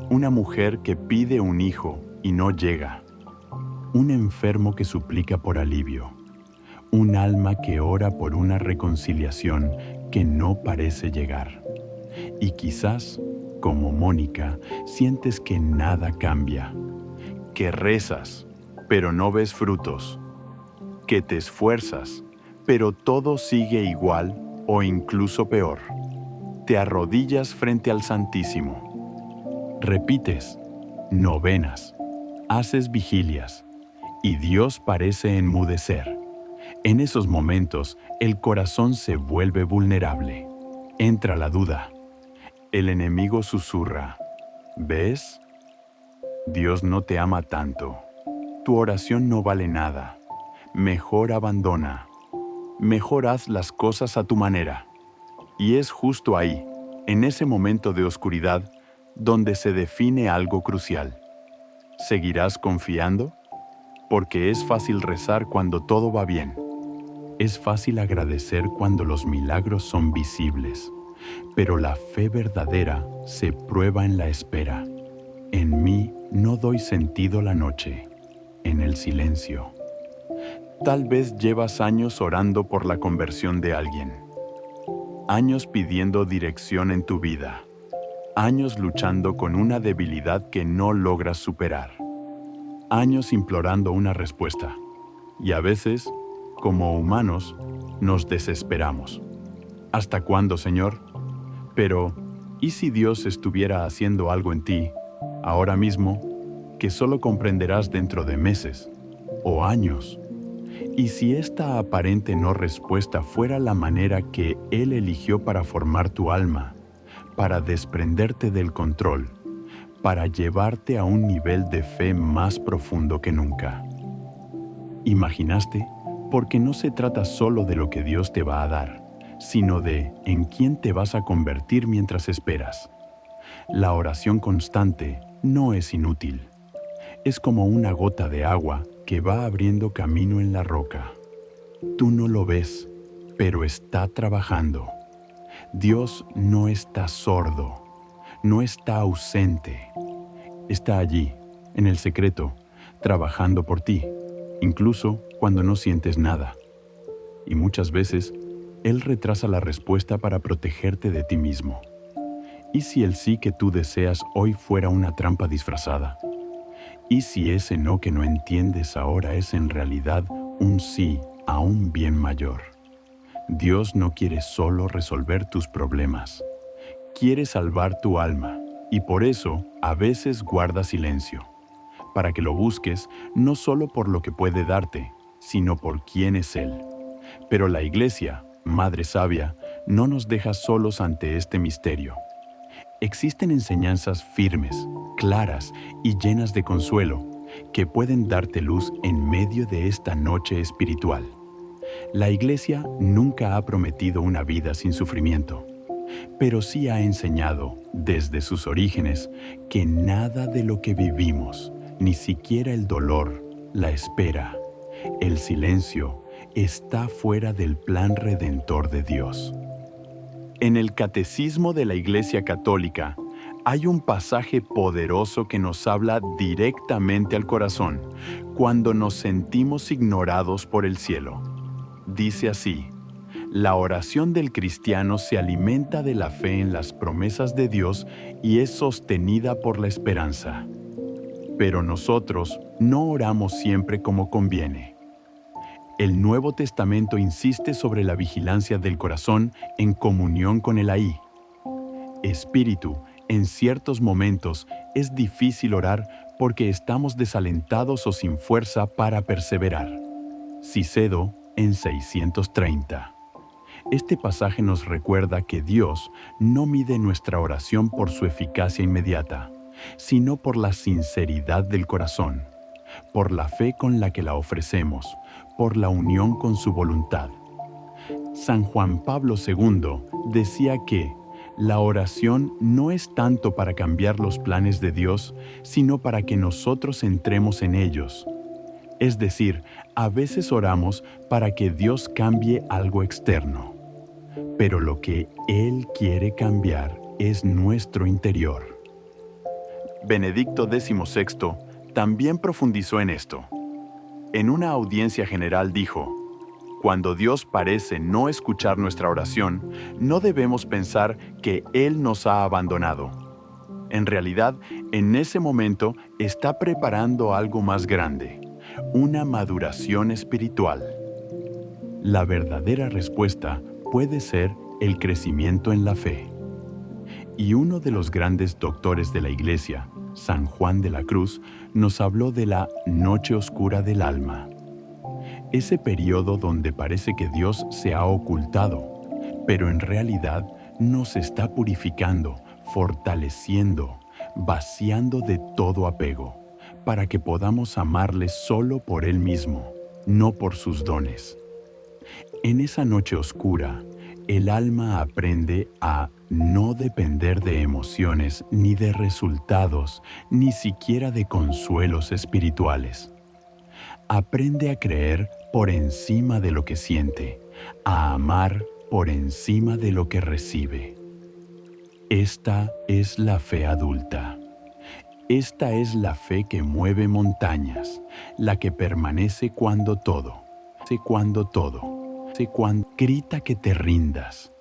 Una mujer que pide un hijo y no llega. Un enfermo que suplica por alivio. Un alma que ora por una reconciliación que no parece llegar. Y quizás, como Mónica, sientes que nada cambia. Que rezas, pero no ves frutos. Que te esfuerzas, pero todo sigue igual o incluso peor. Te arrodillas frente al Santísimo. Repites novenas, haces vigilias, y Dios parece enmudecer. En esos momentos, el corazón se vuelve vulnerable. Entra la duda. El enemigo susurra: ¿ves? Dios no te ama tanto. Tu oración no vale nada. Mejor abandona. Mejor haz las cosas a tu manera. Y es justo ahí, en ese momento de oscuridad, donde se define algo crucial. ¿Seguirás confiando? Porque es fácil rezar cuando todo va bien. Es fácil agradecer cuando los milagros son visibles. Pero la fe verdadera se prueba en la espera. En mí no doy sentido la noche, en el silencio. Tal vez llevas años orando por la conversión de alguien. Años pidiendo dirección en tu vida. Años luchando con una debilidad que no logras superar. Años implorando una respuesta. Y a veces, como humanos, nos desesperamos. ¿Hasta cuándo, Señor? Pero, ¿y si Dios estuviera haciendo algo en ti, ahora mismo, que solo comprenderás dentro de meses o años? ¿Y si esta aparente no respuesta fuera la manera que Él eligió para formar tu alma, para desprenderte del control, para llevarte a un nivel de fe más profundo que nunca? ¿Imaginaste? Porque no se trata solo de lo que Dios te va a dar, sino de en quién te vas a convertir mientras esperas. La oración constante no es inútil. Es como una gota de agua que va abriendo camino en la roca. Tú no lo ves, pero está trabajando. Dios no está sordo, no está ausente. Está allí, en el secreto, trabajando por ti, incluso cuando no sientes nada. Y muchas veces Él retrasa la respuesta para protegerte de ti mismo. ¿Y si el sí que tú deseas hoy fuera una trampa disfrazada? ¿Y si ese no que no entiendes ahora es en realidad un sí a un bien mayor? Dios no quiere solo resolver tus problemas, quiere salvar tu alma, y por eso a veces guarda silencio, para que lo busques no solo por lo que puede darte, sino por quién es Él. Pero la Iglesia, Madre Sabia, no nos deja solos ante este misterio. Existen enseñanzas firmes, claras y llenas de consuelo que pueden darte luz en medio de esta noche espiritual. La Iglesia nunca ha prometido una vida sin sufrimiento, pero sí ha enseñado, desde sus orígenes, que nada de lo que vivimos, ni siquiera el dolor, la espera, el silencio, está fuera del plan redentor de Dios. En el Catecismo de la Iglesia Católica hay un pasaje poderoso que nos habla directamente al corazón cuando nos sentimos ignorados por el cielo. Dice así: la oración del cristiano se alimenta de la fe en las promesas de Dios y es sostenida por la esperanza. Pero nosotros no oramos siempre como conviene. El Nuevo Testamento insiste sobre la vigilancia del corazón en comunión con el ahí. Espíritu, en ciertos momentos es difícil orar porque estamos desalentados o sin fuerza para perseverar. Cicedo en 630. Este pasaje nos recuerda que Dios no mide nuestra oración por su eficacia inmediata, sino por la sinceridad del corazón, por la fe con la que la ofrecemos, por la unión con su voluntad. San Juan Pablo II decía que la oración no es tanto para cambiar los planes de Dios, sino para que nosotros entremos en ellos. Es decir, a veces oramos para que Dios cambie algo externo, pero lo que Él quiere cambiar es nuestro interior. Benedicto XVI también profundizó en esto. En una audiencia general dijo: cuando Dios parece no escuchar nuestra oración, no debemos pensar que Él nos ha abandonado. En realidad, en ese momento está preparando algo más grande, una maduración espiritual. La verdadera respuesta puede ser el crecimiento en la fe. Y uno de los grandes doctores de la Iglesia, San Juan de la Cruz, nos habló de la noche oscura del alma. Ese periodo donde parece que Dios se ha ocultado, pero en realidad nos está purificando, fortaleciendo, vaciando de todo apego, para que podamos amarle solo por Él mismo, no por sus dones. En esa noche oscura, el alma aprende a no depender de emociones, ni de resultados, ni siquiera de consuelos espirituales. Aprende a creer por encima de lo que siente, a amar por encima de lo que recibe. Esta es la fe adulta. Esta es la fe que mueve montañas, la que permanece cuando todo, cuando grita que te rindas.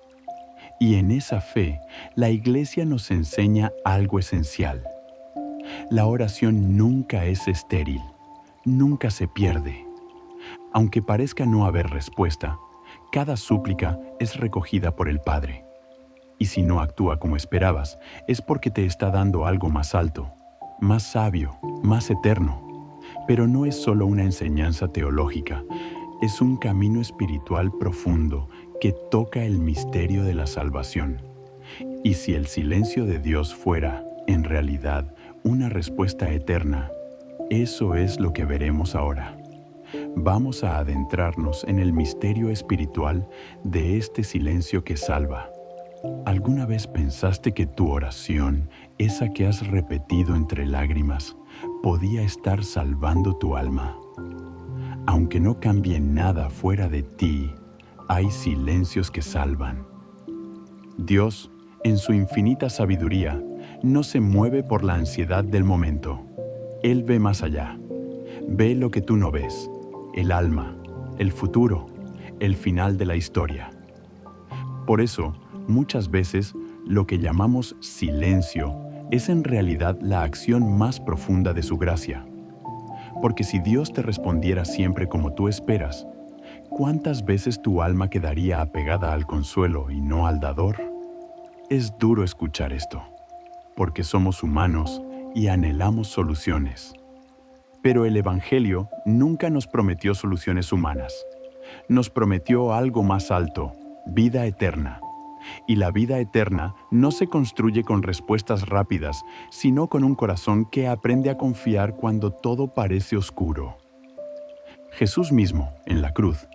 Y en esa fe, la Iglesia nos enseña algo esencial. La oración nunca es estéril, nunca se pierde. Aunque parezca no haber respuesta, cada súplica es recogida por el Padre. Y si no actúa como esperabas, es porque te está dando algo más alto, más sabio, más eterno. Pero no es solo una enseñanza teológica, es un camino espiritual profundo que toca el misterio de la salvación. Y si el silencio de Dios fuera, en realidad, una respuesta eterna, eso es lo que veremos ahora. Vamos a adentrarnos en el misterio espiritual de este silencio que salva. ¿Alguna vez pensaste que tu oración, esa que has repetido entre lágrimas, podía estar salvando tu alma? Aunque no cambie nada fuera de ti, hay silencios que salvan. Dios, en su infinita sabiduría, no se mueve por la ansiedad del momento. Él ve más allá. Ve lo que tú no ves, el alma, el futuro, el final de la historia. Por eso, muchas veces, lo que llamamos silencio es en realidad la acción más profunda de su gracia. Porque si Dios te respondiera siempre como tú esperas, ¿cuántas veces tu alma quedaría apegada al consuelo y no al dador? Es duro escuchar esto, porque somos humanos y anhelamos soluciones. Pero el Evangelio nunca nos prometió soluciones humanas. Nos prometió algo más alto, vida eterna. Y la vida eterna no se construye con respuestas rápidas, sino con un corazón que aprende a confiar cuando todo parece oscuro. Jesús mismo, en la cruz,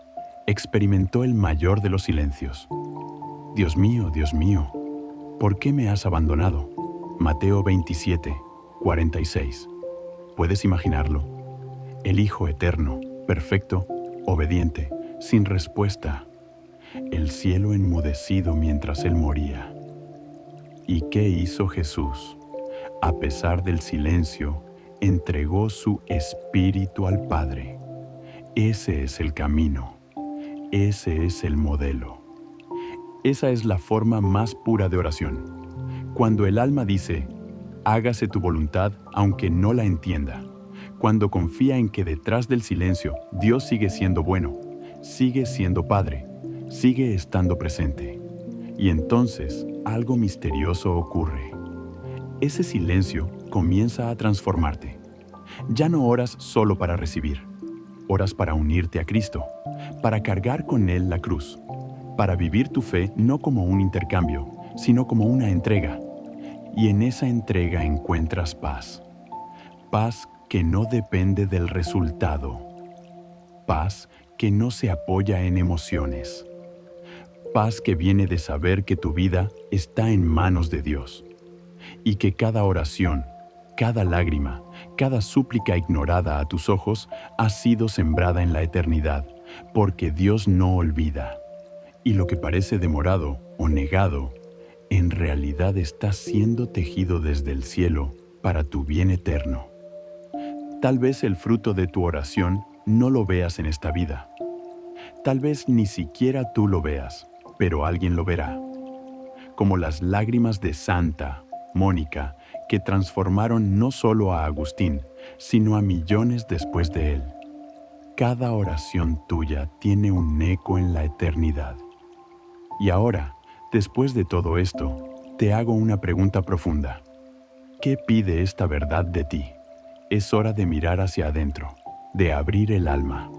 experimentó el mayor de los silencios. Dios mío, ¿por qué me has abandonado? Mateo 27, 46. ¿Puedes imaginarlo? El Hijo eterno, perfecto, obediente, sin respuesta. El cielo enmudecido mientras él moría. ¿Y qué hizo Jesús? A pesar del silencio, entregó su espíritu al Padre. Ese es el camino. Ese es el modelo. Esa es la forma más pura de oración. Cuando el alma dice, hágase tu voluntad aunque no la entienda. Cuando confía en que detrás del silencio Dios sigue siendo bueno, sigue siendo Padre, sigue estando presente. Y entonces algo misterioso ocurre. Ese silencio comienza a transformarte. Ya no oras solo para recibir. Oras para unirte a Cristo, para cargar con Él la cruz, para vivir tu fe no como un intercambio, sino como una entrega. Y en esa entrega encuentras paz. Paz que no depende del resultado. Paz que no se apoya en emociones. Paz que viene de saber que tu vida está en manos de Dios. Y que cada oración, cada lágrima, cada súplica ignorada a tus ojos ha sido sembrada en la eternidad, porque Dios no olvida. Y lo que parece demorado o negado, en realidad está siendo tejido desde el cielo para tu bien eterno. Tal vez el fruto de tu oración no lo veas en esta vida. Tal vez ni siquiera tú lo veas, pero alguien lo verá. Como las lágrimas de Santa Mónica, que transformaron no solo a Agustín, sino a millones después de él. Cada oración tuya tiene un eco en la eternidad. Y ahora, después de todo esto, te hago una pregunta profunda. ¿Qué pide esta verdad de ti? Es hora de mirar hacia adentro, de abrir el alma.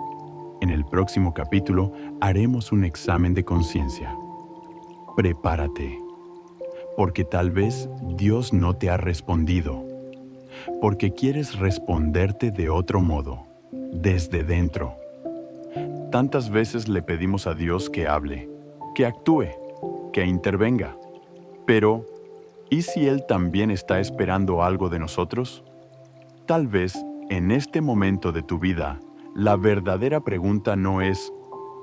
En el próximo capítulo haremos un examen de conciencia. Prepárate, porque tal vez Dios no te ha respondido, porque quieres responderte de otro modo, desde dentro. Tantas veces le pedimos a Dios que hable, que actúe, que intervenga. Pero, ¿y si Él también está esperando algo de nosotros? Tal vez, en este momento de tu vida, la verdadera pregunta no es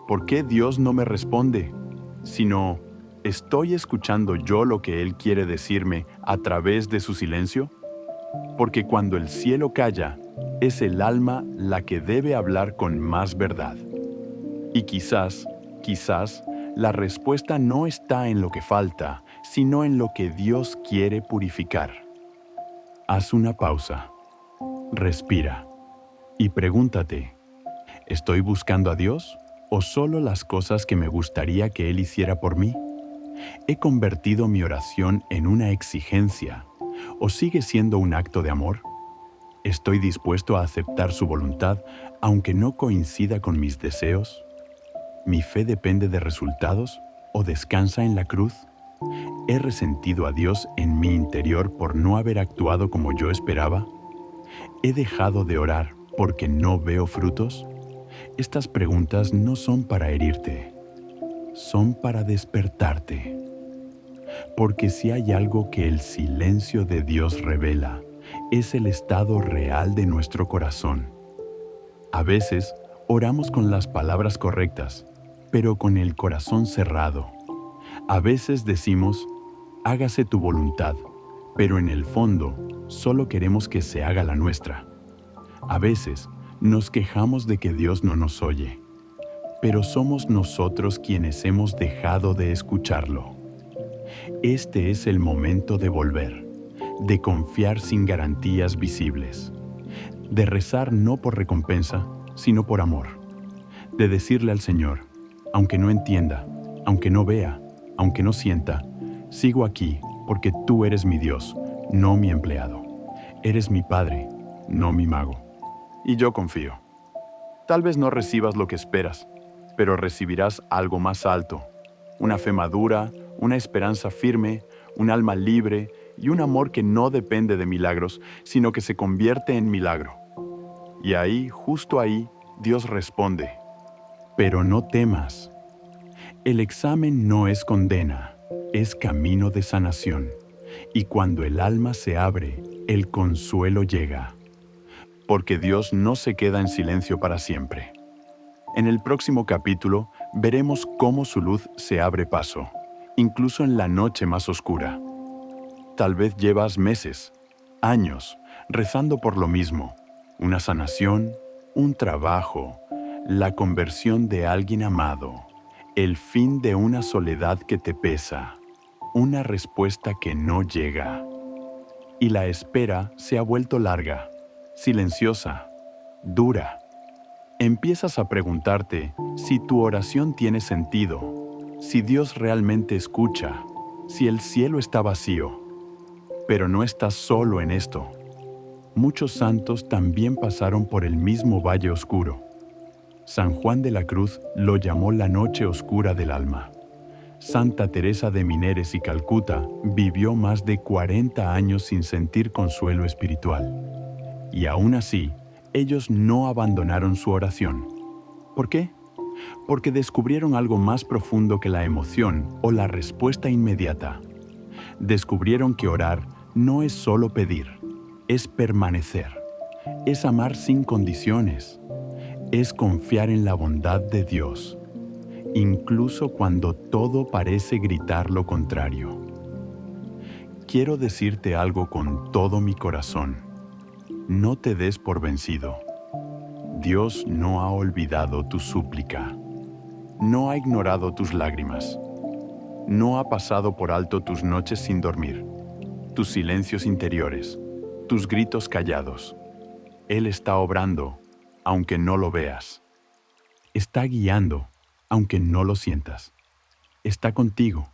¿por qué Dios no me responde? Sino, ¿estoy escuchando yo lo que Él quiere decirme a través de su silencio? Porque cuando el cielo calla, es el alma la que debe hablar con más verdad. Y quizás, la respuesta no está en lo que falta, sino en lo que Dios quiere purificar. Haz una pausa, respira y pregúntate, ¿estoy buscando a Dios o solo las cosas que me gustaría que Él hiciera por mí? ¿He convertido mi oración en una exigencia o sigue siendo un acto de amor? ¿Estoy dispuesto a aceptar su voluntad aunque no coincida con mis deseos? ¿Mi fe depende de resultados o descansa en la cruz? ¿He resentido a Dios en mi interior por no haber actuado como yo esperaba? ¿He dejado de orar porque no veo frutos? Estas preguntas no son para herirte, son para despertarte. Porque si hay algo que el silencio de Dios revela, es el estado real de nuestro corazón. A veces oramos con las palabras correctas, pero con el corazón cerrado. A veces decimos, hágase tu voluntad, pero en el fondo solo queremos que se haga la nuestra. A veces nos quejamos de que Dios no nos oye, pero somos nosotros quienes hemos dejado de escucharlo. Este es el momento de volver, de confiar sin garantías visibles, de rezar no por recompensa, sino por amor, de decirle al Señor, aunque no entienda, aunque no vea, aunque no sienta, sigo aquí porque tú eres mi Dios, no mi empleado. Eres mi Padre, no mi mago. Y yo confío. Tal vez no recibas lo que esperas, pero recibirás algo más alto, una fe madura, una esperanza firme, un alma libre y un amor que no depende de milagros, sino que se convierte en milagro. Y ahí, justo ahí, Dios responde, pero no temas. El examen no es condena, es camino de sanación. Y cuando el alma se abre, el consuelo llega. Porque Dios no se queda en silencio para siempre. En el próximo capítulo veremos cómo su luz se abre paso, incluso en la noche más oscura. Tal vez llevas meses, años, rezando por lo mismo, una sanación, un trabajo, la conversión de alguien amado, el fin de una soledad que te pesa, una respuesta que no llega. Y la espera se ha vuelto larga, silenciosa, dura. Empiezas a preguntarte si tu oración tiene sentido, si Dios realmente escucha, si el cielo está vacío. Pero no estás solo en esto. Muchos santos también pasaron por el mismo valle oscuro. San Juan de la Cruz lo llamó la noche oscura del alma. Santa Teresa de Mineres y Calcuta vivió más de 40 años sin sentir consuelo espiritual. Y aún así, ellos no abandonaron su oración. ¿Por qué? Porque descubrieron algo más profundo que la emoción o la respuesta inmediata. Descubrieron que orar no es solo pedir, es permanecer, es amar sin condiciones, es confiar en la bondad de Dios, incluso cuando todo parece gritar lo contrario. Quiero decirte algo con todo mi corazón. No te des por vencido. Dios no ha olvidado tu súplica. No ha ignorado tus lágrimas. No ha pasado por alto tus noches sin dormir, tus silencios interiores, tus gritos callados. Él está obrando, aunque no lo veas. Está guiando, aunque no lo sientas. Está contigo,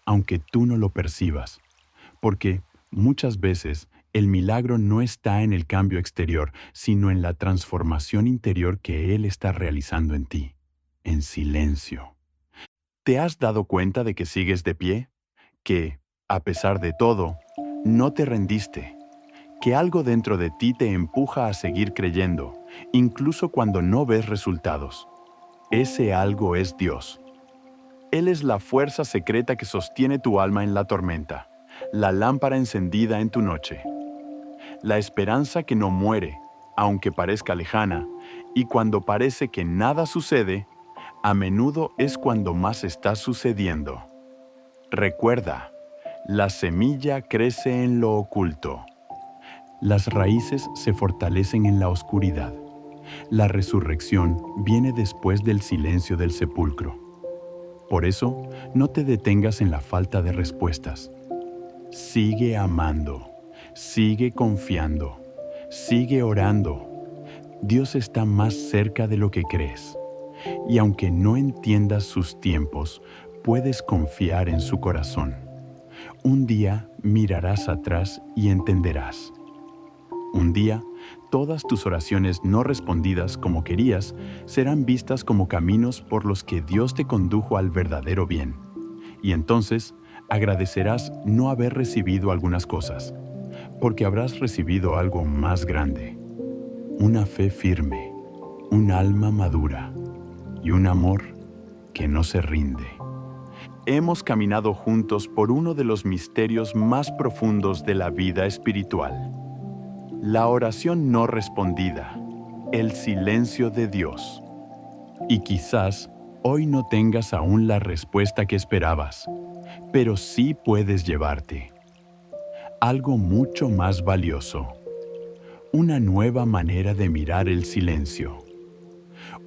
aunque tú no lo percibas. Porque muchas veces el milagro no está en el cambio exterior, sino en la transformación interior que Él está realizando en ti, en silencio. ¿Te has dado cuenta de que sigues de pie? Que, a pesar de todo, no te rendiste. Que algo dentro de ti te empuja a seguir creyendo, incluso cuando no ves resultados. Ese algo es Dios. Él es la fuerza secreta que sostiene tu alma en la tormenta, la lámpara encendida en tu noche. La esperanza que no muere, aunque parezca lejana, y cuando parece que nada sucede, a menudo es cuando más está sucediendo. Recuerda, la semilla crece en lo oculto. Las raíces se fortalecen en la oscuridad. La resurrección viene después del silencio del sepulcro. Por eso, no te detengas en la falta de respuestas. Sigue amando, sigue confiando, sigue orando. Dios está más cerca de lo que crees. Y aunque no entiendas sus tiempos, puedes confiar en su corazón. Un día mirarás atrás y entenderás. Un día, todas tus oraciones no respondidas como querías serán vistas como caminos por los que Dios te condujo al verdadero bien. Y entonces, agradecerás no haber recibido algunas cosas, porque habrás recibido algo más grande. Una fe firme, un alma madura y un amor que no se rinde. Hemos caminado juntos por uno de los misterios más profundos de la vida espiritual. La oración no respondida, el silencio de Dios. Y quizás hoy no tengas aún la respuesta que esperabas, pero sí puedes llevarte algo mucho más valioso, una nueva manera de mirar el silencio,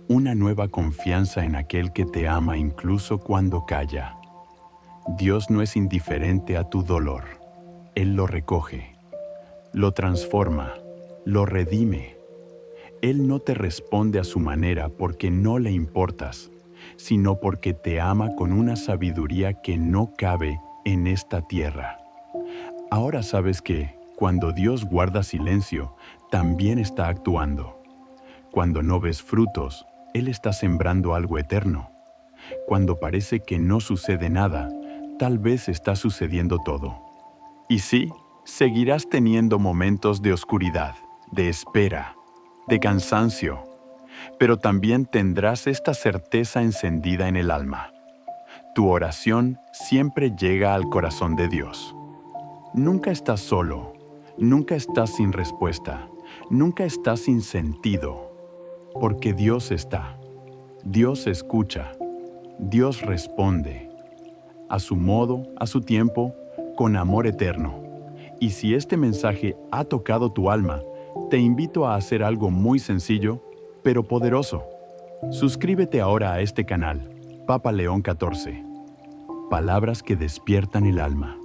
una nueva confianza en aquel que te ama incluso cuando calla. Dios no es indiferente a tu dolor. Él lo recoge, lo transforma, lo redime. Él no te responde a su manera porque no le importas, sino porque te ama con una sabiduría que no cabe en esta tierra. Ahora sabes que, cuando Dios guarda silencio, también está actuando. Cuando no ves frutos, Él está sembrando algo eterno. Cuando parece que no sucede nada, tal vez está sucediendo todo. Y sí, seguirás teniendo momentos de oscuridad, de espera, de cansancio, pero también tendrás esta certeza encendida en el alma. Tu oración siempre llega al corazón de Dios. Nunca estás solo, nunca estás sin respuesta, nunca estás sin sentido, porque Dios está. Dios escucha, Dios responde, a su modo, a su tiempo, con amor eterno. Y si este mensaje ha tocado tu alma, te invito a hacer algo muy sencillo, pero poderoso. Suscríbete ahora a este canal, Papa León XIV. Palabras que despiertan el alma.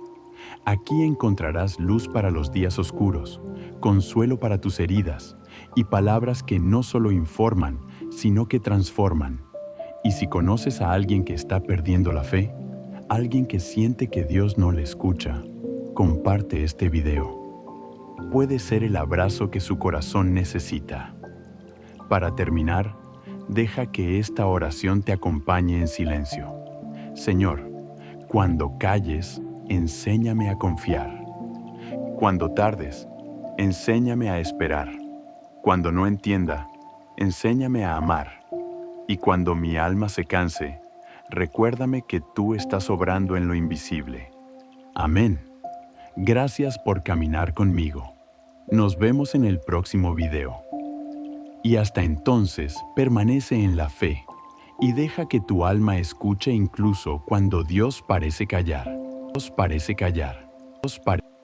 Aquí encontrarás luz para los días oscuros, consuelo para tus heridas y palabras que no solo informan, sino que transforman. Y si conoces a alguien que está perdiendo la fe, alguien que siente que Dios no le escucha, comparte este video. Puede ser el abrazo que su corazón necesita. Para terminar, deja que esta oración te acompañe en silencio. Señor, cuando calles, enséñame a confiar. Cuando tardes, enséñame a esperar. Cuando no entienda, enséñame a amar. Y cuando mi alma se canse, recuérdame que tú estás obrando en lo invisible. Amén. Gracias por caminar conmigo. Nos vemos en el próximo video. Y hasta entonces, permanece en la fe y deja que tu alma escuche incluso cuando Dios parece callar. Dios parece callar. Dios parece